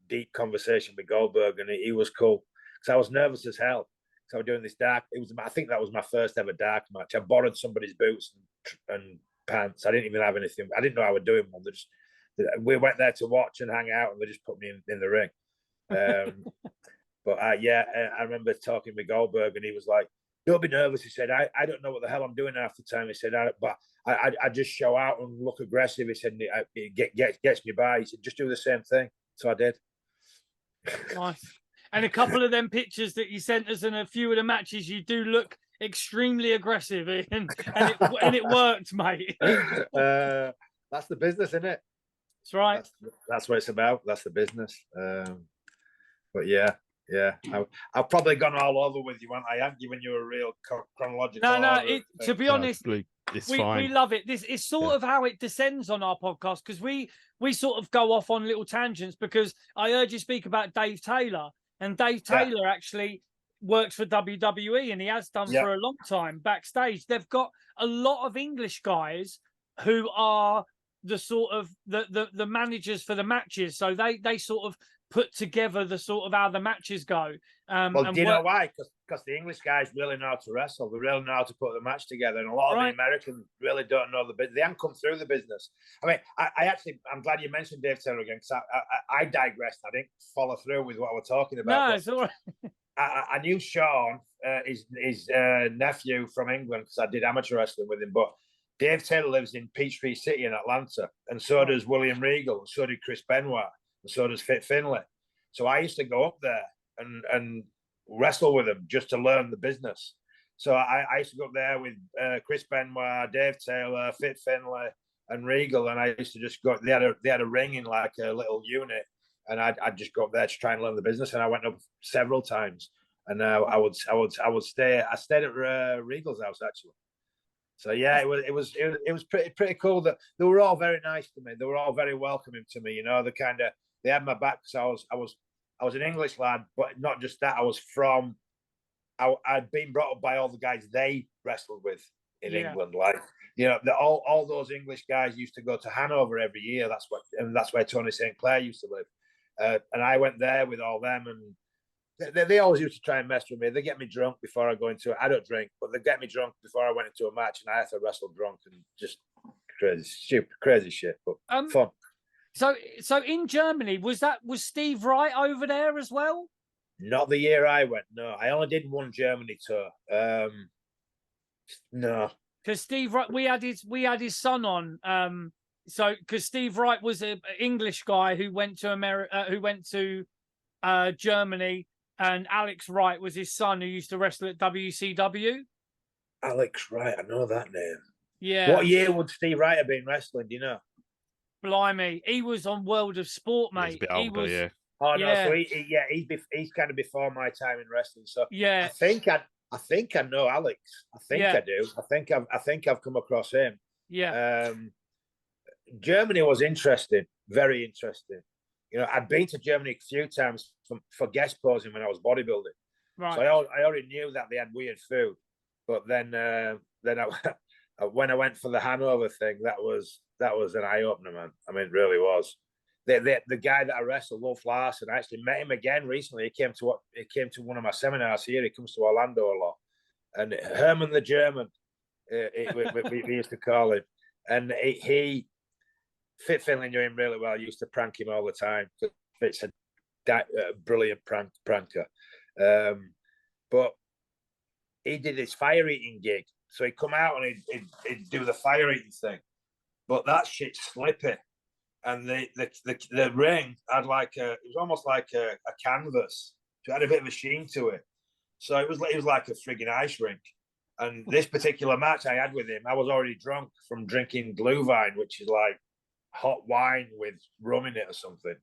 deep conversation with Goldberg, and he was cool. So I was nervous as hell. So I was doing this dark. I think that was my first ever dark match. I borrowed somebody's boots and pants. I didn't even have anything. I didn't know I was doing one. We went there to watch and hang out, and they just put me in the ring. But I remember talking with Goldberg, and he was like, "Don't be nervous." He said, "I don't know what the hell I'm doing half the time." He said, "But I just show out and look aggressive." He said, "It gets me by." He said, "Just do the same thing." So I did. Nice. And a couple of them pictures that you sent us in a few of the matches, you do look extremely aggressive, and it worked, mate. That's the business, isn't it? That's right. That's what it's about. That's the business. But yeah. I've probably gone all over with you. I haven't given you a real chronological. No. To be honest, we love it. This is sort of how it descends on our podcast, because we sort of go off on little tangents, because I heard you speak about Dave Taylor, and Dave Taylor actually works for WWE, and he has done for a long time backstage. They've got a lot of English guys who are the sort of the managers for the matches, so they sort of put together the sort of how the matches go. Well, do you know why? Because the English guys really know how to wrestle. They really know how to put the match together, and a lot of the Americans really don't know the business. They haven't come through the business. I mean, I'm glad you mentioned Dave Taylor again, because I digressed. I didn't follow through with what we're talking about. No, it's all right. I knew Sean, his nephew from England, because I did amateur wrestling with him. But Dave Taylor lives in Peachtree City in Atlanta, and so does William Regal, and so did Chris Benoit, and so does Fit Finlay. So I used to go up there and wrestle with them just to learn the business. So I used to go up there with Chris Benoit, Dave Taylor, Fit Finlay, and Regal, and I used to just go. They had a ring in like a little unit, and I'd just go up there to try and learn the business. And I went up several times, and I would stay. I stayed at Regal's house actually. So yeah, it was pretty cool. That they were all very nice to me. They were all very welcoming to me. You know, they had my back because I was an English lad, but not just that. I'd been brought up by all the guys they wrestled with in England. Like, you know, all those English guys used to go to Hanover every year. That's where Tony St. Clair used to live. And I went there with all them, and they always used to try and mess with me. They get me drunk before I go into it. I don't drink, but they get me drunk before I went into a match, and I had to wrestle drunk and just crazy shit, but fun. So in Germany, was Steve Wright over there as well? Not the year I went. No, I only did one Germany tour. No, because Steve Wright, we had his son on. So because Steve Wright was an English guy who went to America, who went to Germany, and Alex Wright was his son who used to wrestle at WCW. Alex Wright, I know that name. Yeah. What year would Steve Wright have been wrestling? Do you know? Blimey, he was on World of Sport, mate. He was, yeah. Oh no, so he's kind of before my time in wrestling. So yeah, I think I know Alex. I think I do. I think I've come across him. Yeah. Germany was interesting, very interesting. You know, I'd been to Germany a few times for guest posing when I was bodybuilding. Right. So I already knew that they had weird food, but then when I went for the Hanover thing, that was an eye opener, man. I mean, it really was. The guy that I wrestled, Wolf Larson, I actually met him again recently. He came to one of my seminars here. He comes to Orlando a lot, and Herman the German, we used to call him, and he Fit Finlay knew him really well. He used to prank him all the time. Fit's a brilliant pranker, but he did his fire eating gig. So he'd come out and he'd do the fire eating thing, but that shit's slippy, and the ring had it was almost like a canvas. So it had a bit of a sheen to it. So it was like a frigging ice rink. And this particular match I had with him, I was already drunk from drinking Glühwein, which is like hot wine with rum in it or something.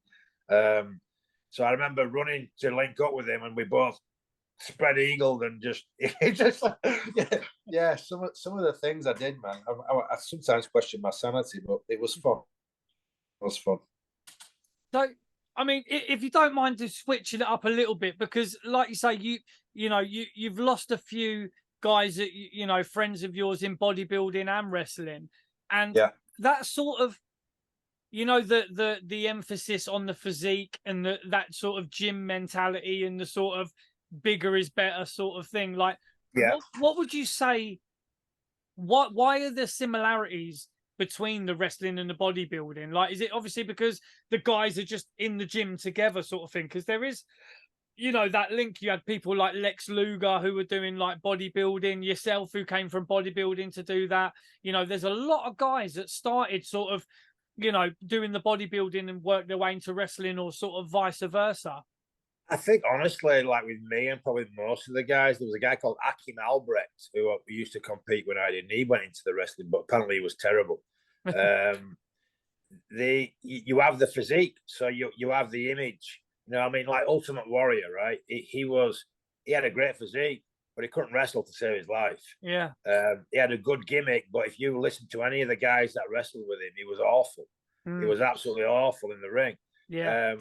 So I remember running to link up with him, and we both spread eagled and just some of the things I did, man. I sometimes question my sanity, but it was fun. It was fun. So I mean, if you don't mind just switching it up a little bit, because like you say, you've lost a few guys that friends of yours in bodybuilding and wrestling, and that sort of the emphasis on the physique and that sort of gym mentality and the sort of bigger is better sort of thing. Like, what would you say? Why are there similarities between the wrestling and the bodybuilding? Like, is it obviously because the guys are just in the gym together sort of thing? Because there is, that link. You had people like Lex Luger who were doing like bodybuilding, yourself who came from bodybuilding to do that. There's a lot of guys that started sort of, doing the bodybuilding and worked their way into wrestling, or sort of vice versa. I think honestly, like with me and probably most of the guys, there was a guy called Akim Albrecht who used to compete when I did, and he went into the wrestling, but apparently he was terrible. You have the physique, so you have the image. I mean, like Ultimate Warrior, right? He had a great physique, but he couldn't wrestle to save his life. Yeah. He had a good gimmick, but if you listen to any of the guys that wrestled with him, he was awful. He was absolutely awful in the ring. Yeah.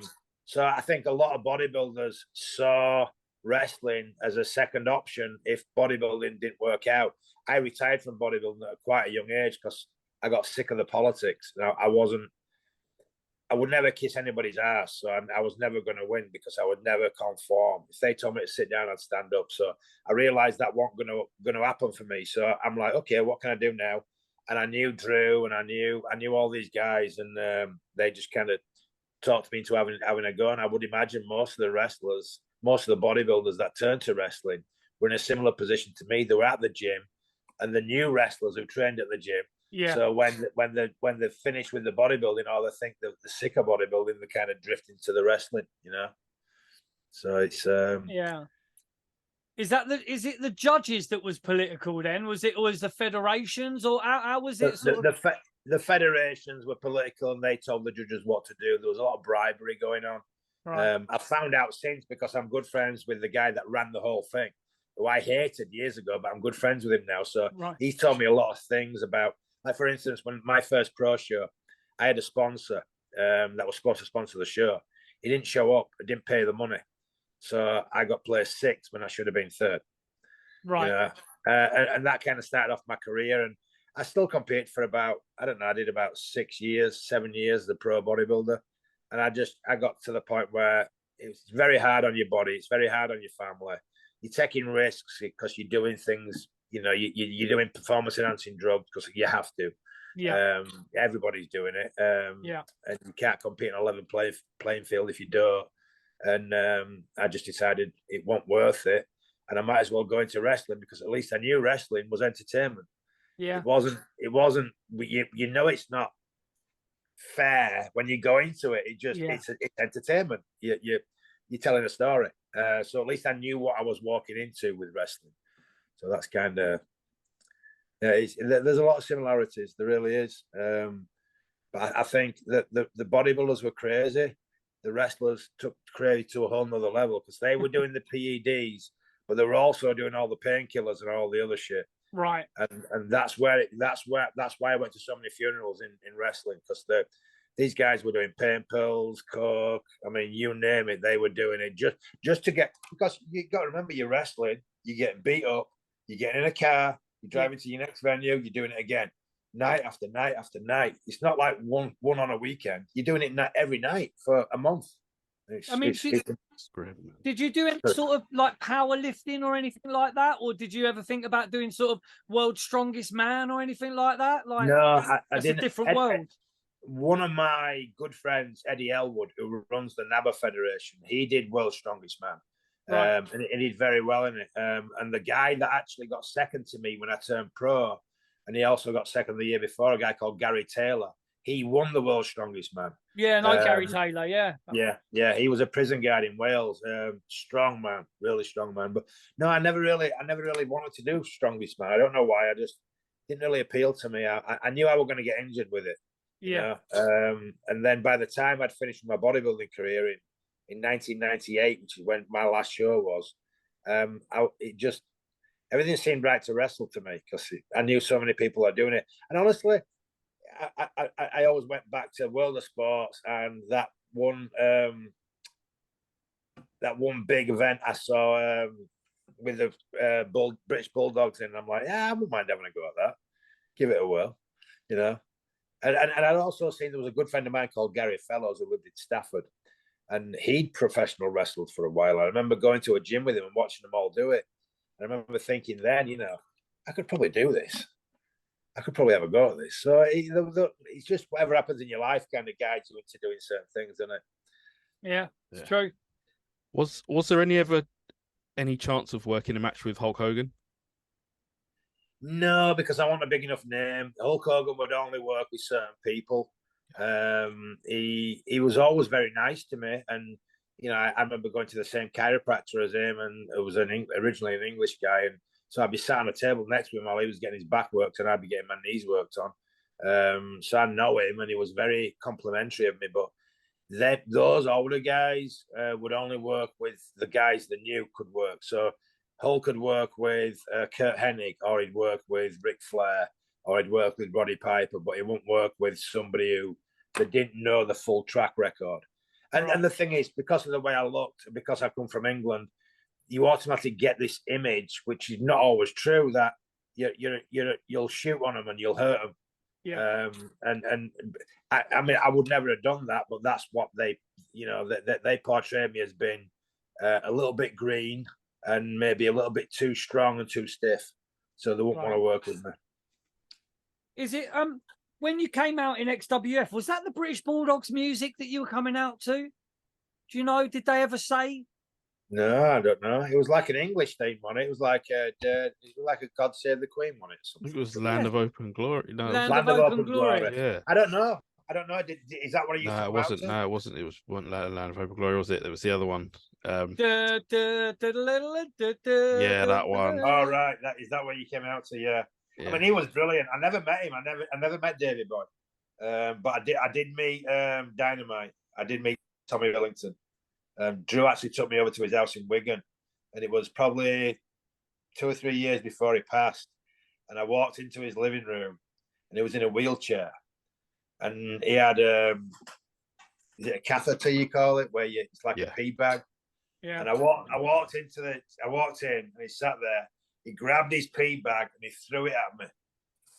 So I think a lot of bodybuilders saw wrestling as a second option if bodybuilding didn't work out. I retired from bodybuilding at quite a young age because I got sick of the politics. Now, I would never kiss anybody's ass, so I was never going to win because I would never conform. If they told me to sit down, I'd stand up. So I realized that wasn't going to happen for me. So I'm like, okay, what can I do now? And I knew Drew, and I knew all these guys, and they just kind of talked me into having a go. And I would imagine most of the wrestlers, most of the bodybuilders that turned to wrestling were in a similar position to me. They were at the gym, and the new wrestlers who trained at the gym. Yeah. So when they finish with the bodybuilding, or they think the sick of bodybuilding, they kind of drift into the wrestling, you know. So it's yeah. Is it the judges that was political then? Was the federations, or how was it? The federations were political, and they told the judges what to do. There was a lot of bribery going on. Right. I found out since, because I'm good friends with the guy that ran the whole thing, who I hated years ago, but I'm good friends with him now. So he's told me a lot of things about. Like, for instance, when my first pro show, I had a sponsor that was supposed to sponsor the show. He didn't show up. I didn't pay the money. So I got placed 6th when I should have been 3rd. Right. You know? And that kind of started off my career. And I still competed for about, I don't know, I did about 7 years as a pro bodybuilder. And I got to the point where it's very hard on your body. It's very hard on your family. You're taking risks because you're doing things. You know, you're doing performance enhancing drugs because you have to. Yeah. Everybody's doing it. Yeah. And you can't compete on a level playing field if you don't. And I just decided it wasn't worth it, and I might as well go into wrestling, because at least I knew wrestling was entertainment. Yeah. It wasn't. You know, it's not fair when you go into it. It's entertainment. You're telling a story. So at least I knew what I was walking into with wrestling. So that's kind of, there's a lot of similarities. There really is. But I think that the bodybuilders were crazy. The wrestlers took crazy to a whole nother level, because they were doing the PEDs, but they were also doing all the painkillers and all the other shit. Right. And that's why I went to so many funerals in wrestling, because these guys were doing pain pills, coke. I mean, you name it, they were doing it just to get, because you got to remember, you're wrestling, you get beat up, you get in a car, you're driving to your next venue, you're doing it again, night after night after night. It's not like one on a weekend. You're doing it every night for a month. Did you do any sort of like powerlifting or anything like that, or did you ever think about doing sort of World's Strongest Man or anything like that? Like, no, I didn't. A different world. One of my good friends, Eddie Elwood, who runs the NABA Federation, he did World's Strongest Man. Right. And he did very well in it. And the guy that actually got second to me when I turned pro, and he also got second the year before, a guy called Gary Taylor, he won the World's Strongest Man. Yeah, Gary Taylor, yeah. Yeah. He was a prison guard in Wales. Strong man, really strong man. But no, I never really wanted to do Strongest Man. I don't know why. I just didn't really appeal to me. I knew I was going to get injured with it. Yeah. You know? And then by the time I'd finished my bodybuilding career in 1998, which is when my last show was, everything seemed right to wrestle to me, because I knew so many people are doing it. And honestly, I always went back to World of Sports and that one big event I saw with the British Bulldogs, and I'm like, yeah, I wouldn't mind having a go at that. Give it a whirl, you know. And I'd also seen there was a good friend of mine called Gary Fellows who lived in Stafford, and he'd professional wrestled for a while. I remember going to a gym with him and watching them all do it. I remember thinking then, you know, I could probably do this. I could probably have a go at this. So it's just whatever happens in your life kind of guides you into doing certain things, isn't it? Yeah, it's true. Was there any chance of working a match with Hulk Hogan? No, because I want a big enough name. Hulk Hogan would only work with certain people. He was always very nice to me, and you know, I remember going to the same chiropractor as him, and it was originally an English guy, and so I'd be sat on a table next to him while he was getting his back worked, and I'd be getting my knees worked on. So I know him, and he was very complimentary of me. But those older guys would only work with the guys the new could work. So Hulk could work with Kurt Hennig, or he'd work with Ric Flair, or he'd work with Roddy Piper, but he wouldn't work with somebody that didn't know the full track record. And the thing is, because of the way I looked, because I come from England, you automatically get this image, which is not always true, that you'll shoot on them and you'll hurt them. Yeah. And I mean, I would never have done that, but that's what they, you know, they portray me as being a little bit green and maybe a little bit too strong and too stiff, so they wouldn't want to work with me. Is it when you came out in XWF, was that the British Bulldogs music that you were coming out to? Do you know? Did they ever say? No, I don't know. It was like an English theme on it. It was like a God Save the Queen on it. I think it was Land of Open Glory. No, Land of Open Glory. Yeah. I don't know. Is that what it used to No, it come wasn't. out to? No, it wasn't. It wasn't Land of Open Glory, was it? It was the other one. Yeah, that one. Oh right, is that what you came out to? Yeah. I mean, he was brilliant. I never met him. I never met Davey Boy, but I did meet Dynamite. I did meet Tommy Billington. Drew actually took me over to his house in Wigan, and it was probably 2 or 3 years before he passed. And I walked into his living room, and he was in a wheelchair, and he had is it a catheter you call it, where it's like a pee bag. Yeah. And I walked in, and he sat there. He grabbed his pee bag and he threw it at me.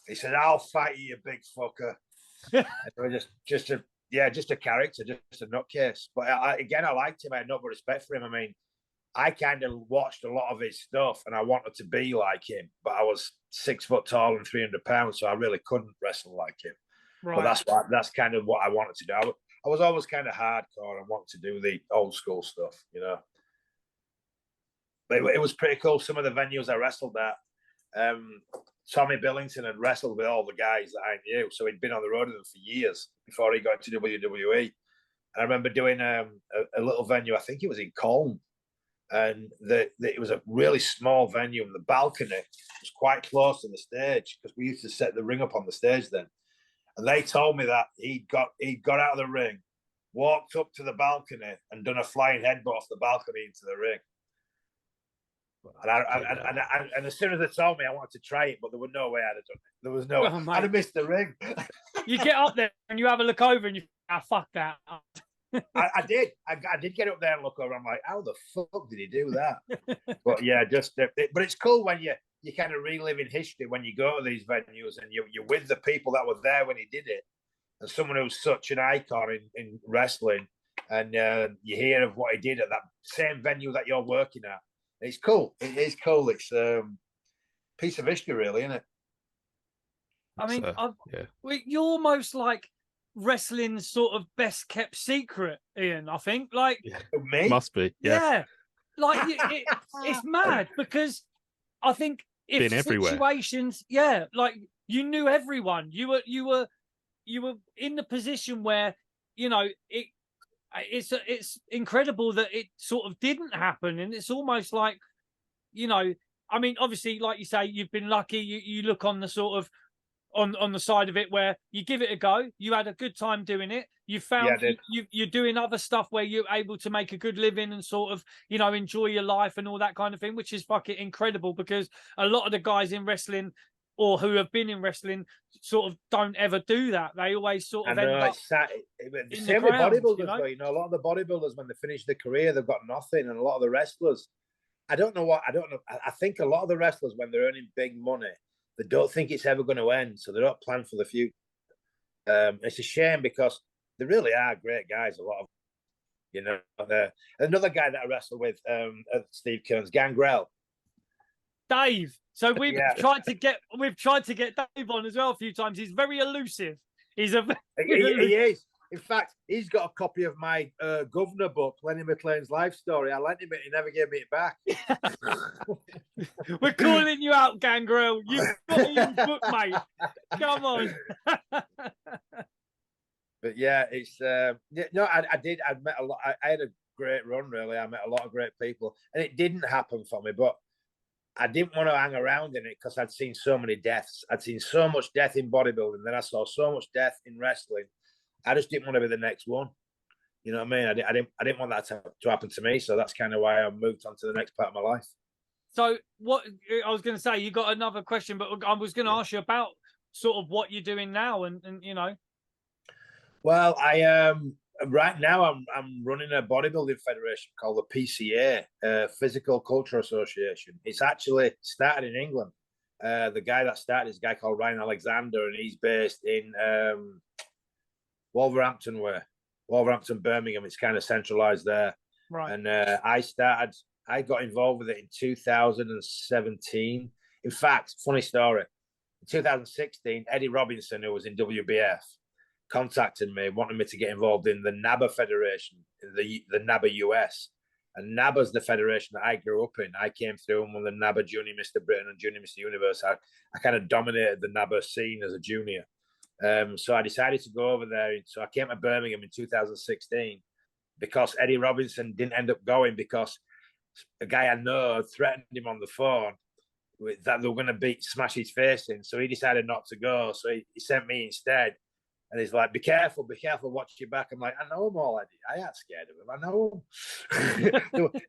He said, "I'll fight you, you big fucker." And it was just a character, just a nutcase. But I liked him. I had no respect for him. I mean, I kind of watched a lot of his stuff, and I wanted to be like him. But I was 6 foot tall and 300 pounds, so I really couldn't wrestle like him. Right. But that's kind of what I wanted to do. I was always kind of hardcore and wanted to do the old school stuff, you know. But it was pretty cool. Some of the venues I wrestled at, Tommy Billington had wrestled with all the guys that I knew, so he'd been on the road with them for years before he got to WWE. And I remember doing a little venue. I think it was in Colne, and it was a really small venue, and the balcony was quite close to the stage because we used to set the ring up on the stage then. And they told me that he'd got out of the ring, walked up to the balcony, and done a flying headbutt off the balcony into the ring. And as soon as they told me, I wanted to try it, but there was no way I'd have done it. There was no way. I'd have missed the ring. You get up there and you have a look over and you fuck that. I did. I did get up there and look over. I'm like, how the fuck did he do that? But yeah, but it's cool when you kind of reliving history when you go to these venues and you're with the people that were there when he did it, and someone who's such an icon in wrestling, and you hear of what he did at that same venue that you're working at. It's cool. It is cool. It's a piece of history, really, isn't it? I mean, you're almost like wrestling's sort of best kept secret, Ian. I think, like, me must be, like it's mad because I think if been everywhere. Situations, like you knew everyone. You were in the position where it's incredible that it sort of didn't happen, and it's almost like, I mean, obviously, like you say, you've been lucky. You look on the sort of on the side of it where you give it a go. You had a good time doing it. You found you're doing other stuff where you're able to make a good living and sort of enjoy your life and all that kind of thing, which is fucking incredible because a lot of the guys in wrestling or who have been in wrestling sort of don't ever do that. They always sort of end up the same with bodybuilders. A lot of the bodybuilders, when they finish their career, they've got nothing, and a lot of the wrestlers, I don't know. I think a lot of the wrestlers, when they're earning big money, they don't think it's ever going to end, so they don't plan for the future. It's a shame because they really are great guys. A lot of, another guy that I wrestled with, Steve Kearns, Gangrel. Dave. So we've tried to get Dave on as well a few times. He's very elusive. He is. In fact, he's got a copy of my governor book, Lenny McLean's life story. I lent him it. He never gave me it back. We're calling you out, Gangrel. You've got Ian's book, mate. Come on. But yeah, it's I did. I met a lot. I had a great run, really. I met a lot of great people, and it didn't happen for me, but I didn't want to hang around in it because I'd seen so many deaths. I'd seen so much death in bodybuilding. Then I saw so much death in wrestling. I just didn't want to be the next one. You know what I mean? I didn't want that to happen to me. So that's kind of why I moved on to the next part of my life. So what I was going to say, you got another question, but I was going to ask you about sort of what you're doing now, and Well, I right now I'm running a bodybuilding federation called the PCA, Physical Culture Association. It's actually started in England. The guy that started is a guy called Ryan Alexander, and he's based in Wolverhampton, Birmingham. It's kind of centralized there. Right. And I got involved with it in 2017. In fact, funny story. In 2016, Eddie Robinson, who was in WBF, contacted me, wanted me to get involved in the NABA Federation, the NABA US. And NABA's the federation that I grew up in. I came through and won the NABA Junior Mr. Britain and Junior Mr. Universe. I kind of dominated the NABA scene as a junior. So I decided to go over there. So I came to Birmingham in 2016 because Eddie Robinson didn't end up going because a guy I know threatened him on the phone that they were going to smash his face in. So he decided not to go. So he sent me instead. And he's like, be careful, watch your back. I'm like, I know him already. I ain't scared of him. I know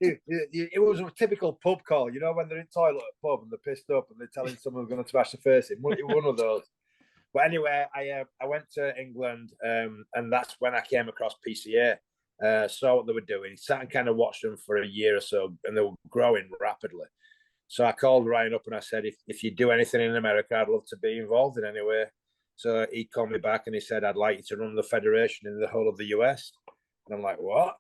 him. It was a typical pub call, you know, when they're in toilet at a pub and they're pissed up and they're telling someone going to smash the face in. One of those. But anyway, I went to England and that's when I came across PCA. Saw what they were doing. Sat and kind of watched them for a year or so and they were growing rapidly. So I called Ryan up and I said, if you do anything in America, I'd love to be involved in any way. So he called me back and he said, I'd like you to run the federation in the whole of the US. And I'm like, what?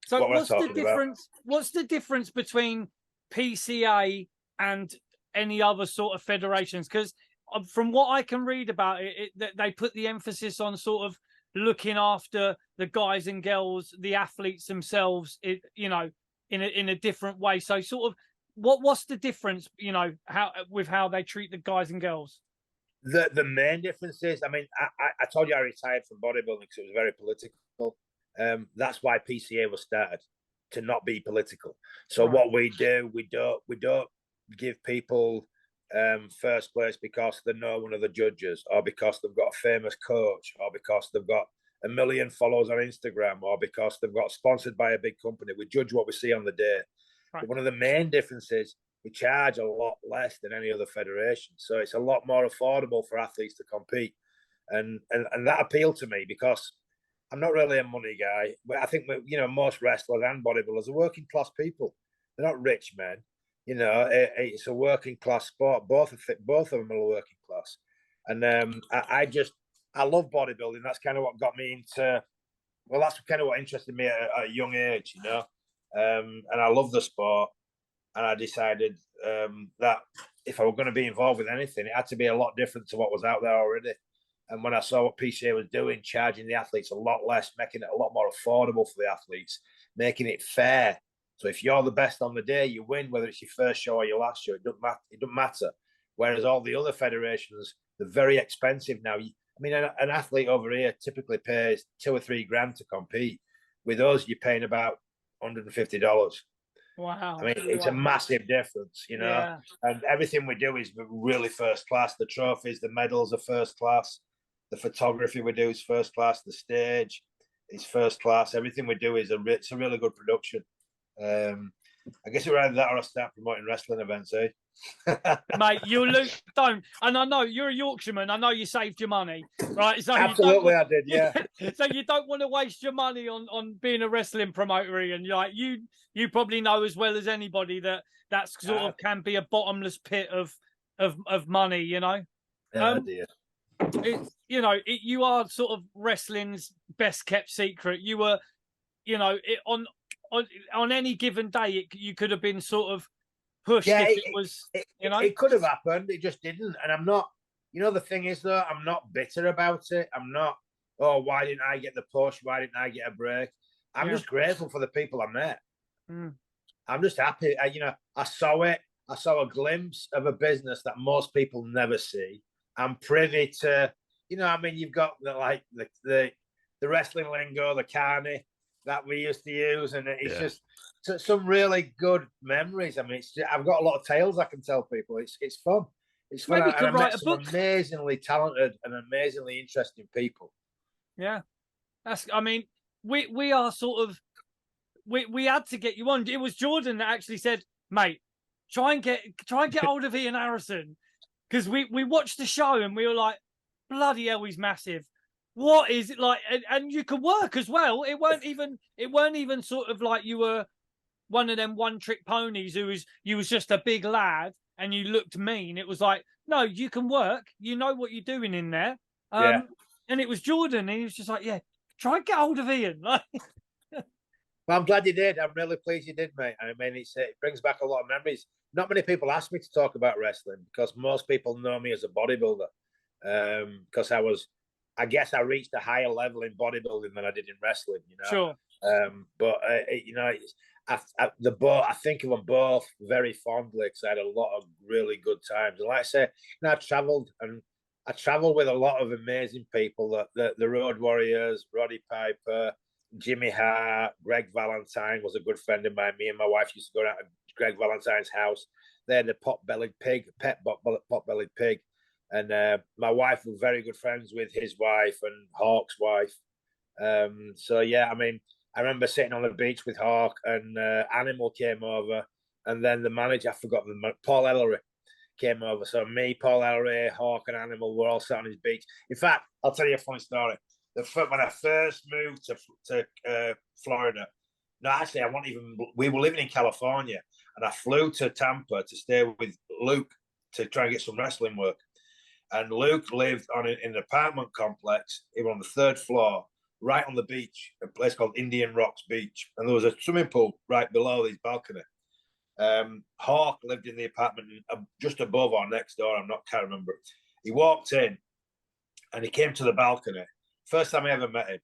So what what's the difference? What's the difference between PCA and any other sort of federations? Because from what I can read about it, they put the emphasis on sort of looking after the guys and girls, the athletes themselves, you know, in a different way. So sort of what's the difference, you know, how they treat the guys and girls? The main difference is, I mean, I told you I retired from bodybuilding because it was very political. That's why PCA was started, to not be political. So what we do, we don't give people first place because they know one of the judges, or because they've got a famous coach, or because they've got 1 million followers on Instagram, or because they've got sponsored by a big company. We judge what we see on the day. Right. But one of the main differences, we charge a lot less than any other federation. So it's a lot more affordable for athletes to compete. And that appealed to me because I'm not really a money guy. But I think, you know, most wrestlers and bodybuilders are working class people. They're not rich men. You know, it's a working class sport. Both of them are working class. And I love bodybuilding. That's kind of what got me into, well, that's kind of what interested me at a young age, you know. And I love the sport. And I decided that if I were going to be involved with anything, it had to be a lot different to what was out there already. And when I saw what PCA was doing, charging the athletes a lot less, making it a lot more affordable for the athletes, making it fair. So if you're the best on the day, you win, whether it's your first show or your last show, it doesn't matter. Whereas all the other federations, they're very expensive now. I mean, an athlete over here typically pays $2 or $3 grand to compete. With us, you're paying about $150. Wow. I mean, it's a massive difference, you know, yeah. And everything we do is really first class. The trophies, the medals are first class. The photography we do is first class. The stage is first class. Everything we do is it's a really good production. I guess we're either that or I start promoting wrestling events, eh? Mate, don't. And I know you're a Yorkshireman. I know you saved your money, right? So absolutely, I did, yeah. So you don't want to waste your money on being a wrestling promoter, and like you probably know as well as anybody that sort of can be a bottomless pit of money, you know. Yeah, dear. You know, you are sort of wrestling's best kept secret. You were, you know, on any given day, you could have been sort of pushed if it was, you know. It could have happened. It just didn't. And I'm not, you know, the thing is, though, I'm not bitter about it. I'm not, oh, why didn't I get the push? Why didn't I get a break? I'm just grateful for the people I met. I'm just happy. You know, I saw it. I saw a glimpse of a business that most people never see. I'm privy to, you know, I mean, you've got the wrestling lingo, the carny that we used to use, and it's just some really good memories. I mean, I've got a lot of tales I can tell people. It's fun. It's fun. Maybe and I write met a book. Some amazingly talented and amazingly interesting people. Yeah, I mean, we are sort of we had to get you on. It was Jordan that actually said, "Mate, try and get hold of Ian Harrison," because we watched the show and we were like, "Bloody hell, he's massive." What is it like? And you could work as well. It weren't even sort of like you were one of them one trick ponies you was just a big lad. and you looked mean. It was like, no, you can work. You know what you're doing in there. Yeah. And it was Jordan, and he was just like, yeah, try and get hold of Ian. Like, Well, I'm glad you did. I'm really pleased you did, mate. I mean, it brings back a lot of memories. Not many people ask me to talk about wrestling because most people know me as a bodybuilder. Because I guess I reached a higher level in bodybuilding than I did in wrestling, you know. sure. But you know, I think of them both very fondly because I had a lot of really good times. And like I say, you know, I traveled with a lot of amazing people. The Road Warriors, Roddy Piper, Jimmy Hart, Greg Valentine was a good friend of mine. Me and my wife used to go out to Greg Valentine's house. They had a pot-bellied pig. And my wife was very good friends with his wife and Hawk's wife. So, yeah, I mean, I remember sitting on the beach with Hawk and Animal came over. And then the manager, I forgot, Paul Ellery came over. So me, Paul Ellery, Hawk and Animal were all sat on his beach. In fact, I'll tell you a funny story. When I first moved to Florida, no, actually, we were living in California and I flew to Tampa to stay with Luke to try and get some wrestling work. And Luke lived in an apartment complex. He was on the third floor, right on the beach, a place called Indian Rocks Beach. And there was a swimming pool right below his balcony. Hawk lived in the apartment just above or next door. Can't remember. He walked in and he came to the balcony. First time I ever met him.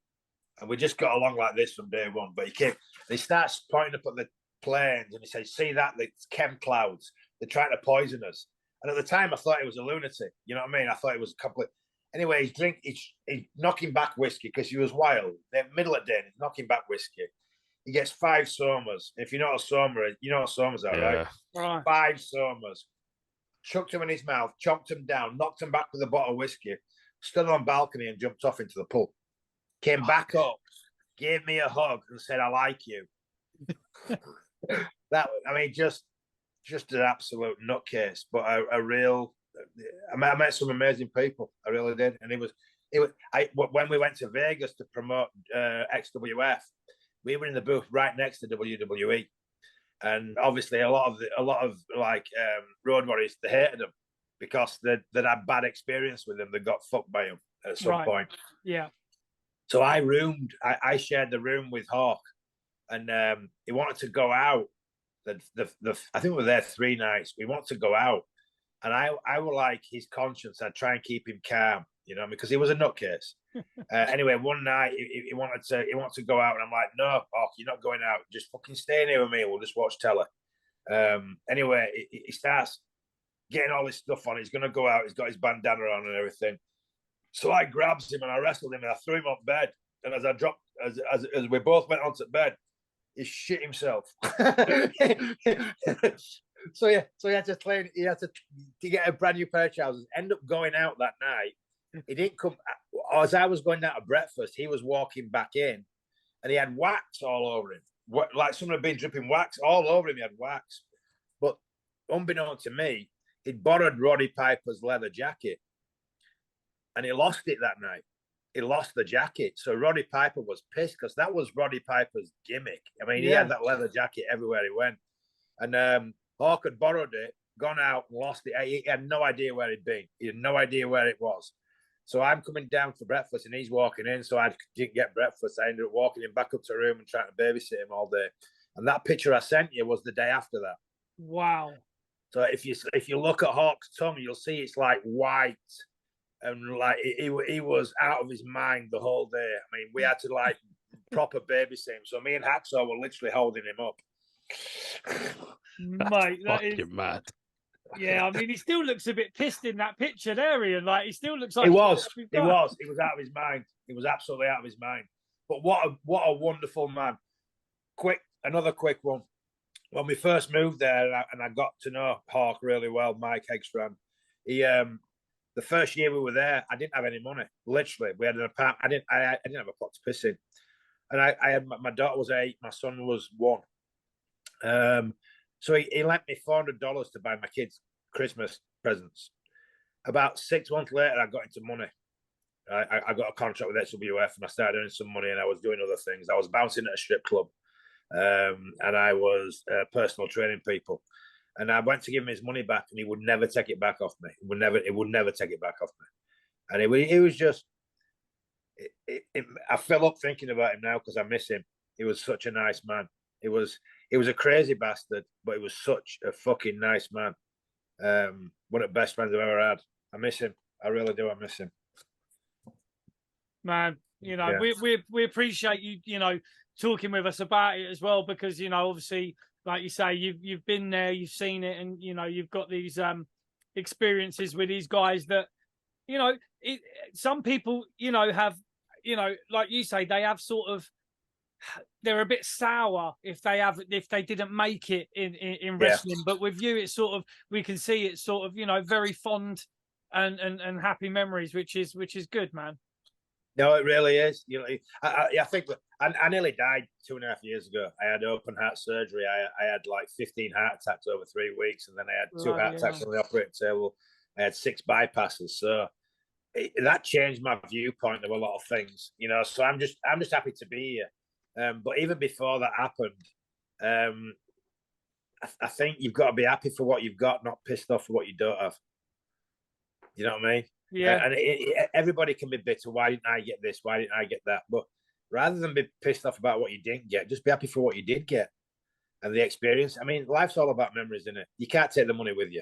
And we just got along like this from day one. But he came, and he starts pointing up at the planes and he says, see that? It's chem clouds. They're trying to poison us. And at the time, I thought he was a lunatic. You know what I mean? I thought it was complete. Anyway, he's knocking back whiskey because he was wild. The middle of the day, he's knocking back whiskey. He gets 5 somas. If you know what a soma is, you know what somas are, right? Right. 5 somas. Chucked them in his mouth, chomped them down, knocked him back with a bottle of whiskey, stood on the balcony and jumped off into the pool. Came back up, gave me a hug and said, I like you. Just an absolute nutcase, but a real. I met some amazing people. I really did, and when we went to Vegas to promote XWF, we were in the booth right next to WWE, and obviously a lot of Road Warriors, they hated them because they'd had bad experience with them. They got fucked by them at some point. Yeah. So I shared the room with Hawk, and he wanted to go out. I think we were there 3 nights. We wanted to go out, and I were like his conscience. I'd try and keep him calm, you know, because he was a nutcase. Anyway, one night he wanted to go out, and I'm like, no, Hawk, you're not going out. Just fucking stay in here with me. We'll just watch telly. Anyway, he starts getting all this stuff on. He's going to go out. He's got his bandana on and everything. So I grabbed him and I wrestled him and I threw him on bed. And as I dropped, as we both went onto bed, he shit himself. So he had to clean. He had to get a brand new pair of trousers. End up going out that night. He didn't come. As I was going out to breakfast, he was walking back in, and he had wax all over him. Like someone had been dripping wax all over him. He had wax, but unbeknownst to me, he'd borrowed Roddy Piper's leather jacket, and he lost it that night. He lost the jacket. So Roddy Piper was pissed because that was Roddy Piper's gimmick. I mean, he had that leather jacket everywhere he went. And Hawk had borrowed it, gone out and lost it. He had no idea where he'd been. He had no idea where it was. So I'm coming down for breakfast and he's walking in. So I didn't get breakfast. I ended up walking him back up to the room and trying to babysit him all day. And that picture I sent you was the day after that. Wow. So if you look at Hawk's tongue, you'll see it's like white. And like he was out of his mind the whole day. I mean, we had to like proper babysit him. So me and Hacksaw were literally holding him up. Mate, that is mad. Yeah, I mean, he still looks a bit pissed in that picture there, Ian. Like he still looks like he was out of his mind. He was absolutely out of his mind. But what a wonderful man. Another quick one. When we first moved there, and I got to know Hawk really well, Mike Hegstrand. He the first year we were there, I didn't have any money. Literally, we had an apartment. I didn't have a pot to piss in, and I had my daughter was 8, my son was 1. So he lent me $400 to buy my kids Christmas presents. About 6 months later, I got into money. I got a contract with XWF, and I started earning some money, and I was doing other things. I was bouncing at a strip club, and I was personal training people. And I went to give him his money back, and he would never take it back off me. He would never take it back off me. And it was just, I fill up thinking about him now because I miss him. He was such a nice man. He was a crazy bastard, but he was such a fucking nice man. One of the best friends I've ever had. I miss him. I really do. I miss him. Man, we appreciate you, talking with us about it as well, because, obviously, like you say, you've been there, you've seen it, and, you've got these experiences with these guys that, some people, have, like you say, they have sort of, they're a bit sour if they didn't make it in wrestling. Yeah. But with you, it's sort of, we can see it's sort of, very fond and happy memories, which is good, man. No, it really is. I think that I nearly died 2.5 years ago. I had open heart surgery. I had like 15 heart attacks over 3 weeks, and then I had 2 heart attacks on the operating table. I had 6 bypasses. So that changed my viewpoint of a lot of things, So I'm just happy to be here. But even before that happened, I think you've got to be happy for what you've got, not pissed off for what you don't have. You know what I mean? Yeah. And everybody can be bitter. Why didn't I get this? Why didn't I get that? But rather than be pissed off about what you didn't get, just be happy for what you did get and the experience. I mean, life's all about memories, isn't it? You can't take the money with you.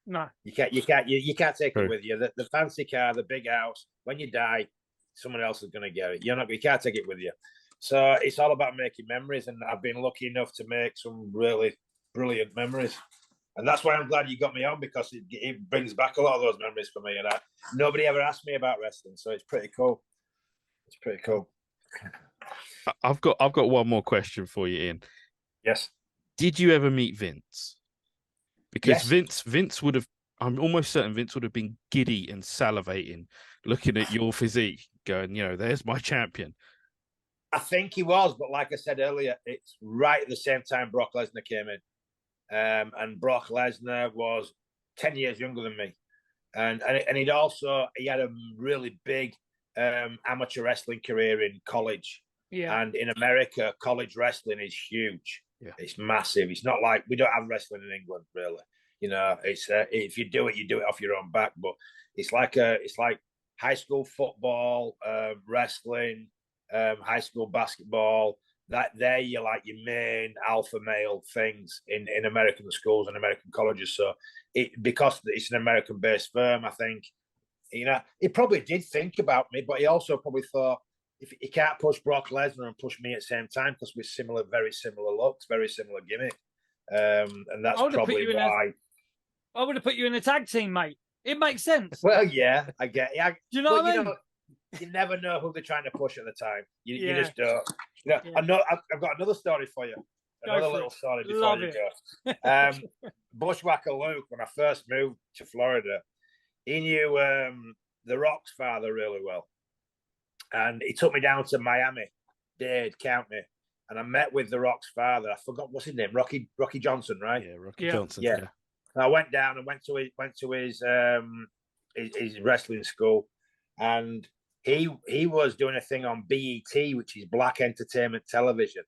No, you can't take it with you. The fancy car, the big house. When you die, someone else is going to get it. You can't take it with you. So it's all about making memories, and I've been lucky enough to make some really brilliant memories. And that's why I'm glad you got me on, because it brings back a lot of those memories for me. And nobody ever asked me about wrestling, so it's pretty cool. It's pretty cool. I've got one more question for you, Ian. Yes. Did you ever meet Vince? Because yes. Vince would have, I'm almost certain Vince would have been giddy and salivating, looking at your physique, going, there's my champion. I think he was, but like I said earlier, it's right at the same time Brock Lesnar came in. And Brock Lesnar was 10 years younger than me. And he had a really big amateur wrestling career in college. Yeah. And in America, college wrestling is huge. Yeah. It's massive. It's not like, we don't have wrestling in England, really. It's if you do it off your own back. But it's like high school football, wrestling, high school basketball. That you're like your main alpha male things in American schools and American colleges. So because it's an American-based firm, I think, he probably did think about me, but he also probably thought, if he can't push Brock Lesnar and push me at the same time, because we're very similar looks, very similar gimmick. And that's probably why. I would have put you in a tag team, mate. It makes sense. Well, yeah, I get it. Do you know what I mean? You never know who they're trying to push at the time. You just don't. I know. I've got another story for you. Another little story before you go. Bushwhacker Luke, when I first moved to Florida, he knew The Rock's father really well, and he took me down to Miami-Dade County, and I met with The Rock's father. I forgot what's his name. Rocky Johnson, right? Yeah, Rocky Johnson. Yeah. And I went down and went to his wrestling school, and he was doing a thing on BET, which is Black Entertainment Television,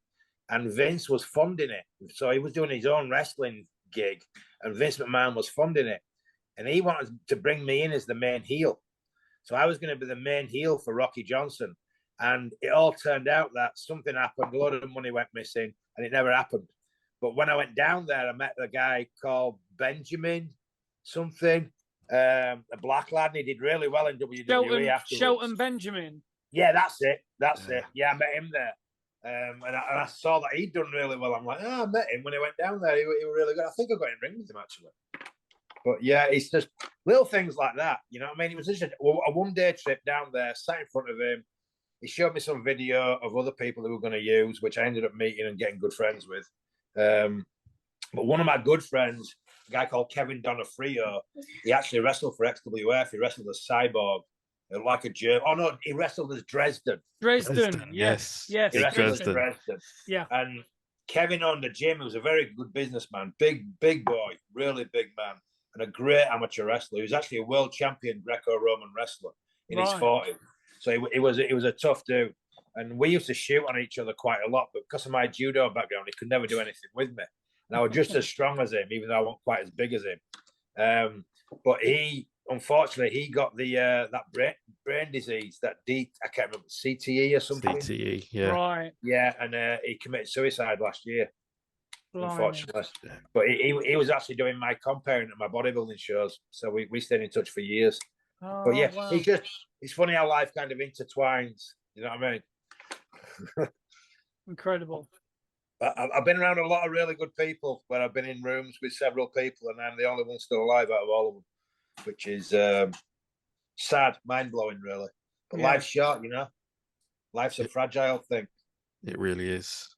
and Vince was funding it. So he was doing his own wrestling gig, and Vince McMahon was funding it, and he wanted to bring me in as the main heel. So I was going to be the main heel for Rocky Johnson, and it all turned out that something happened. A lot of money went missing, and it never happened. But when I went down there, I met a guy called Benjamin something. A black lad, and he did really well in WWE afterwards. Shelton Benjamin. Yeah, that's it. Yeah, I met him there. And I saw that he'd done really well. I'm like, I met him when he went down there. He was really good. I think I got in ring with him, actually. But yeah, it's just little things like that. You know what I mean? It was just a one-day trip down there, sat in front of him. He showed me some video of other people who were going to use, which I ended up meeting and getting good friends with. But one of my good friends, a guy called Kevin Donofrio, he actually wrestled for XWF. He wrestled as Cyborg, like a German. Oh no, he wrestled as Dresden. Dresden, yes. He wrestled as Dresden. Yeah. And Kevin owned the gym. He was a very good businessman, big boy, really big man, and a great amateur wrestler. He was actually a world champion Greco-Roman wrestler in his 40s. So he was a tough dude. And we used to shoot on each other quite a lot, but because of my judo background, he could never do anything with me. and I was just as strong as him, even though I wasn't quite as big as him. But unfortunately, he got the that brain disease, I can't remember, CTE or something. CTE, yeah. Right. Yeah, and he committed suicide last year, Blimey. unfortunately. But he was actually doing my comparing at my bodybuilding shows, so we stayed in touch for years. Oh, But yeah, wow. it's funny how life kind of intertwines. You know what I mean? Incredible. I've been around a lot of really good people where I've been in rooms with several people, and I'm the only one still alive out of all of them, which is sad, mind blowing, really. But life's short, you know. Life's a fragile thing. It really is.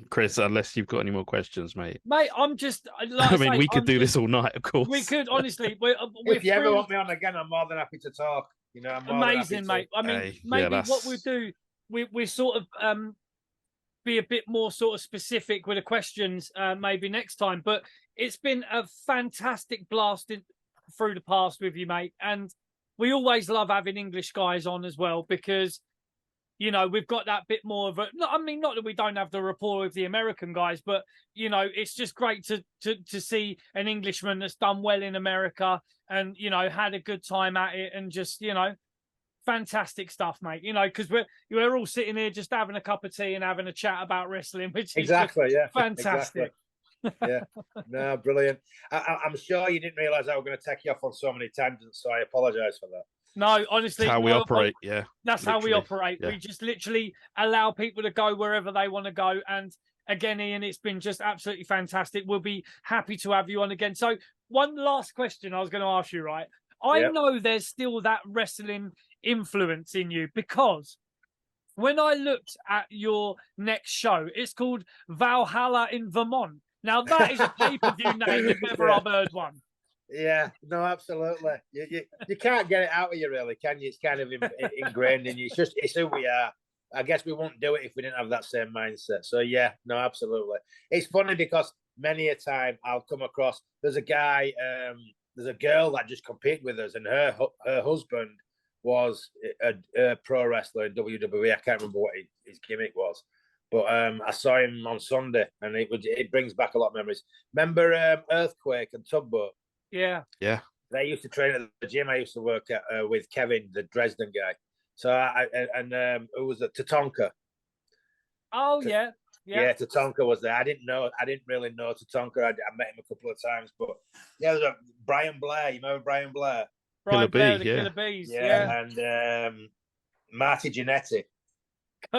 Chris, unless you've got any more questions, mate. Mate, I'm just. Like I mean, we could do this all night, of course. We could, honestly. We're if you ever want me on again, I'm more than happy to talk. You know, I'm more amazing, mate. I mean, maybe what we'll do, we sort of be a bit more sort of specific with the questions maybe next time. But it's been a fantastic blast through the past with you, mate. And we always love having English guys on as well because, you know, we've got that bit more of a. I mean, not that we don't have the rapport with the American guys, but you know, it's just great to see an Englishman that's done well in America and you know had a good time at it and just you know, fantastic stuff, mate. You know, because we're all sitting here just having a cup of tea and having a chat about wrestling, which is fantastic. Exactly. Yeah, no, brilliant. I'm sure you didn't realise I was going to take you off on so many tangents, so I apologise for that. No, honestly, that's how we operate. Yeah, that's literally. how we operate. Yeah. We just literally allow people to go wherever they want to go. And again, Ian, it's been just absolutely fantastic. We'll be happy to have you on again. So, one last question I was going to ask you, right? I know there's still that wrestling influence in you because when I looked at your next show, it's called Valhalla in Vermont. Now, that is a pay-per-view name if ever I've heard one. Yeah, no, absolutely. You can't get it out of you, really, can you? It's kind of ingrained in you. It's who we are. I guess we wouldn't do it if we didn't have that same mindset. So yeah, no, absolutely. It's funny because many a time I'll come across there's a guy, there's a girl that just competed with us, and her husband was a pro wrestler in WWE. I can't remember what his gimmick was. But I saw him on Sunday, and it brings back a lot of memories. Remember Earthquake and Tugboat? Yeah. They used to train at the gym I used to work at with Kevin, the Dresden guy. So who was it? Tatanka. Oh yeah. Tatanka was there. I didn't really know Tatanka. I met him a couple of times, but yeah, there's a Brian Blair. You remember Brian Blair? Brian Blair, the yeah. Killer Bees. Yeah, and Marty Jannetty.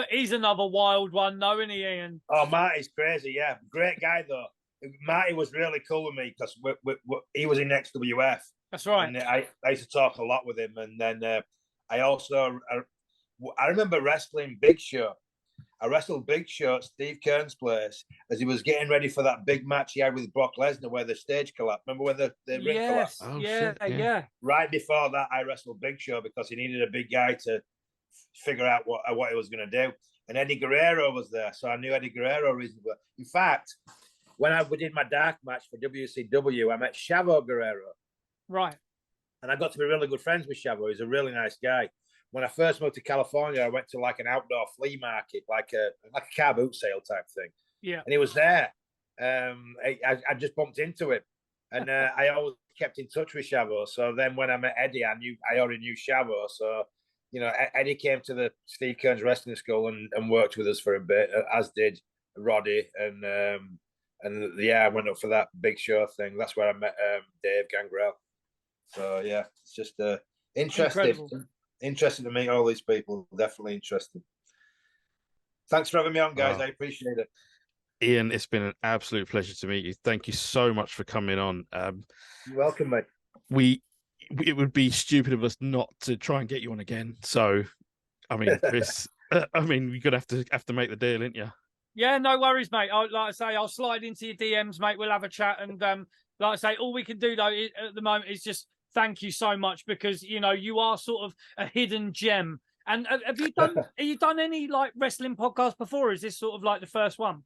He's another wild one, though, isn't he, Ian? Oh, Marty's crazy, yeah. Great guy, though. Marty was really cool with me because he was in XWF. That's right. And I used to talk a lot with him. And then I remember wrestling Big Show. I wrestled Big Show at Steve Kearn's place as he was getting ready for that big match he had with Brock Lesnar where the stage collapsed. Remember when the ring collapsed? Oh, yeah. Right before that, I wrestled Big Show because he needed a big guy to figure out what he was going to do. And Eddie Guerrero was there, so I knew Eddie Guerrero reasonably. In fact, when we did my dark match for WCW, I met Chavo Guerrero. Right. And I got to be really good friends with Chavo. He's a really nice guy. When I first moved to California, I went to like an outdoor flea market, like a car boot sale type thing. Yeah. And he was there. I just bumped into him. And I always kept in touch with Chavo. So then when I met Eddie, I already knew Chavo. So, you know, Eddie came to the Steve Kearns Wrestling School and worked with us for a bit, as did Roddy. And I went up for that Big Show thing. That's where I met Dave Gangrel. So, yeah, it's just interesting to meet all these people. Definitely interesting. Thanks for having me on, guys. I appreciate it. Ian, it's been an absolute pleasure to meet you. Thank you so much for coming on. You're welcome, mate. It would be stupid of us not to try and get you on again. So, I mean, Chris, you're gonna have to make the deal, ain't you? Yeah, no worries, mate. Like I say, I'll slide into your DMs, mate. We'll have a chat, and like I say, all we can do though at the moment is just thank you so much because you know you are sort of a hidden gem. And have you done any like wrestling podcasts before? Or is this sort of like the first one?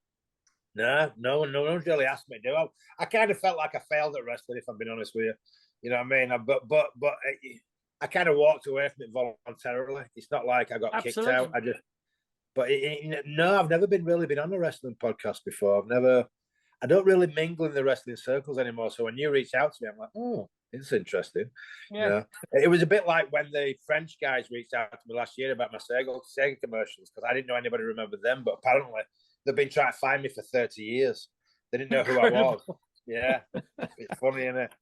No one's really asked me to do. I kind of felt like I failed at wrestling, if I'm being honest with you. You know what I mean? But I kind of walked away from it voluntarily. It's not like I got kicked out. I've never really been on a wrestling podcast before. I don't really mingle in the wrestling circles anymore. So when you reach out to me, I'm like, oh, it's interesting. Yeah. You know? It was a bit like when the French guys reached out to me last year about my Sega commercials, because I didn't know anybody remembered them, but apparently they've been trying to find me for 30 years. They didn't know who I was. Yeah, it's funny, isn't it?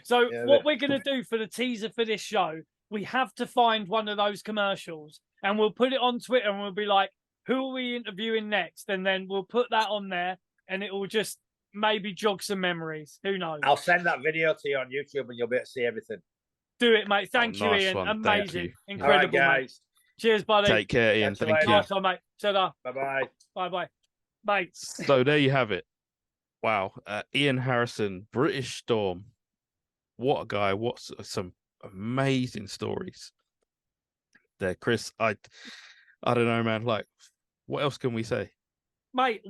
So Yeah, what we're going to do for the teaser for this show, we have to find one of those commercials and we'll put it on Twitter and we'll be like, who are we interviewing next? And then we'll put that on there and it will just maybe jog some memories. Who knows? I'll send that video to you on YouTube and you'll be able to see everything. Do it, mate. Thank you, nice Ian. one. Amazing. Thank All right, Incredible, guys. mate. Cheers, buddy. Take care, Ian. Catch you Thank later. you. Nice one, mate. Ta-da. Bye-bye. Bye-bye. Mate. So there you have it. Wow. Ian Harrison, British Storm. What a guy. What some amazing stories there, Chris. I don't know, man. Like, what else can we say? Mate,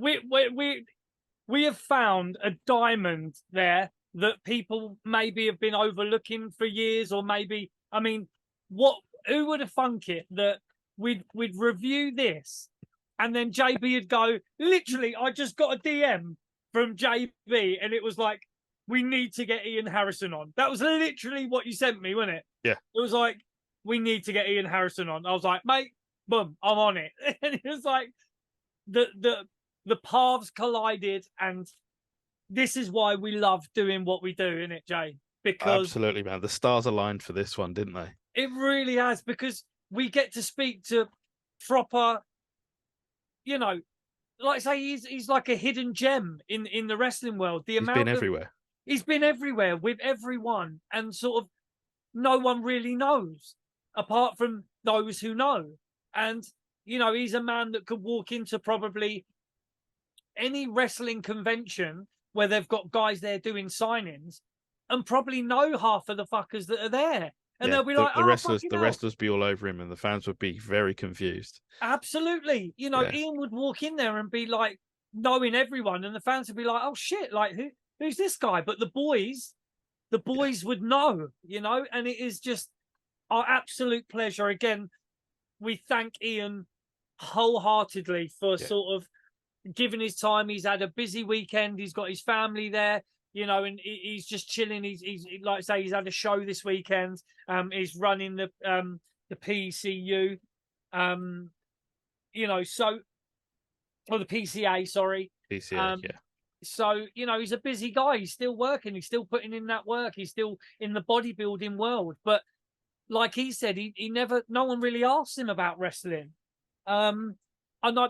we have found a diamond there that people maybe have been overlooking for years, or maybe, I mean, who would have thunk it that we'd review this and then JB would go, literally, I just got a DM from JB and it was like, we need to get Ian Harrison on. That was literally what you sent me, wasn't it? Yeah. It was like, we need to get Ian Harrison on. I was like, mate, boom, I'm on it. And it was like, the paths collided, and this is why we love doing what we do, innit, Jay? Because Absolutely, man. The stars aligned for this one, didn't they? it really has, because we get to speak to proper, you know, like I say, he's like a hidden gem in the wrestling world. He's been everywhere. He's been everywhere with everyone, and sort of no one really knows apart from those who know. And, you know, he's a man that could walk into probably any wrestling convention where they've got guys there doing signings and probably know half of the fuckers that are there. And they'll be like, the wrestlers fucking be all over him, and the fans would be very confused. absolutely. You know, Yeah. Ian would walk in there and be like knowing everyone, and the fans would be like, oh shit, like who's this guy? But the boys would know, you know, and it is just our absolute pleasure. Again, we thank Ian wholeheartedly for sort of giving his time. He's had a busy weekend. He's got his family there, you know, and he's just chilling. He's like I say, he's had a show this weekend. He's running the PCU, you know, so, or the PCA, sorry. PCA, yeah. So, you know, he's a busy guy. He's still working. He's still putting in that work. He's still in the bodybuilding world. But like he said, no one really asked him about wrestling. But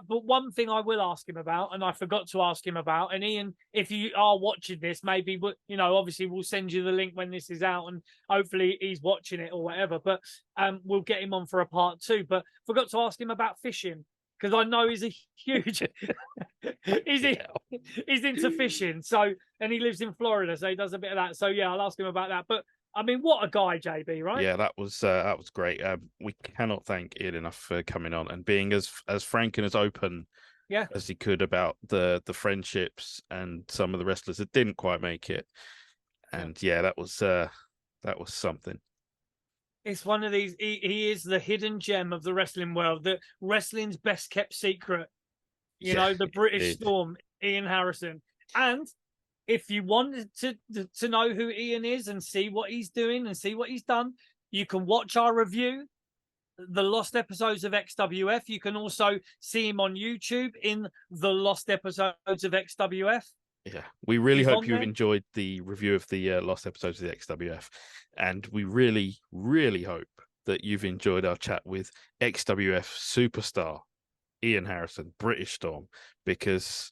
one thing I will ask him about, and I forgot to ask him about, and Ian, if you are watching this, maybe, you know, obviously we'll send you the link when this is out, and hopefully he's watching it or whatever, but we'll get him on for a part 2. But forgot to ask him about fishing, because I know he's a huge, he's into fishing. So, and he lives in Florida, so he does a bit of that. So yeah, I'll ask him about that. But I mean, what a guy, JB, right? Yeah, that was great. We cannot thank Ian enough for coming on and being as frank and as open as he could about the friendships and some of the wrestlers that didn't quite make it. And yeah, that was something. It's one of these. He is the hidden gem of the wrestling world, the wrestling's best kept secret. You know, the British Storm, Ian Harrison. And if you wanted to know who Ian is and see what he's doing and see what he's done, you can watch our review, the lost episodes of XWF. You can also see him on YouTube in the lost episodes of XWF. Yeah, we really hope you've there. enjoyed the review of the lost episodes of the XWF. And we really, really hope that you've enjoyed our chat with XWF superstar Ian Harrison, British Storm, because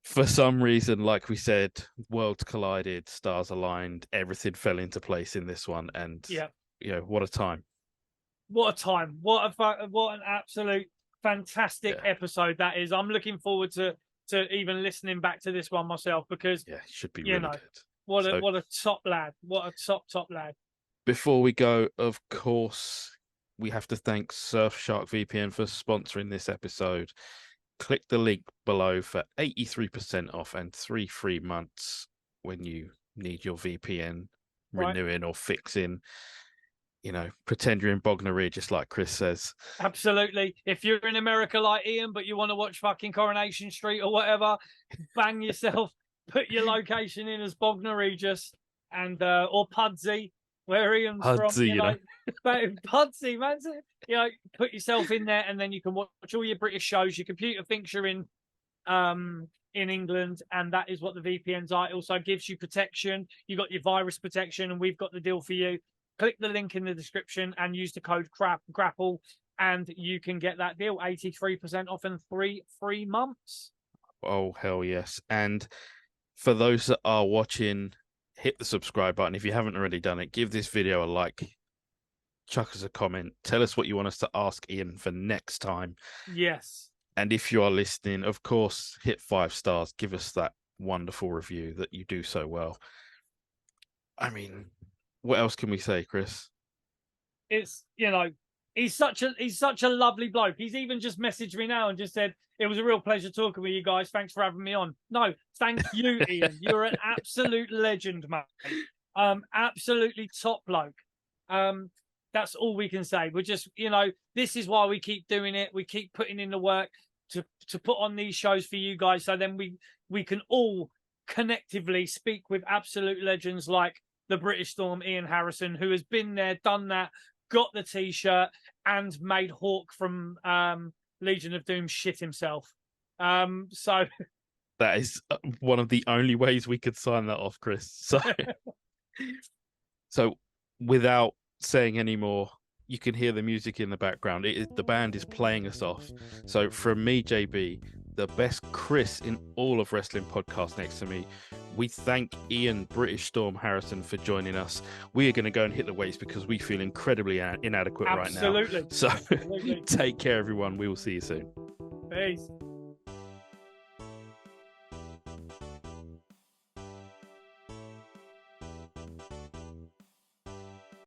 for some reason, like we said, worlds collided, stars aligned, everything fell into place in this one. And you know, what a time. What a time. What an absolute fantastic episode that is. I'm looking forward to even listening back to this one myself, because it should be really good. What a top lad. What a top lad. Before we go, of course, we have to thank Surfshark VPN for sponsoring this episode. Click the link below for 83% off and 3 free months when you need your VPN renewing or fixing. pretend you're in Bognor Regis, like Chris says. Absolutely. If you're in America like Ian, but you want to watch fucking Coronation Street or whatever, bang yourself, put your location in as Bognor Regis and or Pudsey, where Ian's Pudsey, from. Pudsey, man. Put yourself in there, and then you can watch all your British shows. Your computer thinks you're in England, and that is what the VPNs are. It also gives you protection. You got your virus protection, and we've got the deal for you. Click the link in the description and use the code grapple, and you can get that deal 83% off in 3 free months. Oh, hell yes. And for those that are watching, hit the subscribe button. If you haven't already done it, give this video a like, chuck us a comment, tell us what you want us to ask Ian for next time. Yes. And if you are listening, of course, hit 5 stars, give us that wonderful review that you do so well. I mean, what else can we say, Chris? It's, he's such a lovely bloke. He's even just messaged me now and just said, it was a real pleasure talking with you guys. Thanks for having me on. No, thank you, Ian. You're an absolute legend, mate. Absolutely top bloke. That's all we can say. We're just, this is why we keep doing it. We keep putting in the work to put on these shows for you guys. So then we can all connectively speak with absolute legends like the British Storm, Ian Harrison, who has been there, done that, got the T-shirt, and made Hawk from Legion of Doom shit himself. So that is one of the only ways we could sign that off, Chris. So without saying any more, you can hear the music in the background. The band is playing us off. So from me, JB, the best Chris in all of wrestling podcast next to me, we thank Ian British Storm Harrison for joining us. We are going to go and hit the weights because we feel incredibly inadequate right now. Absolutely. So take care, everyone. We will see you soon. Peace.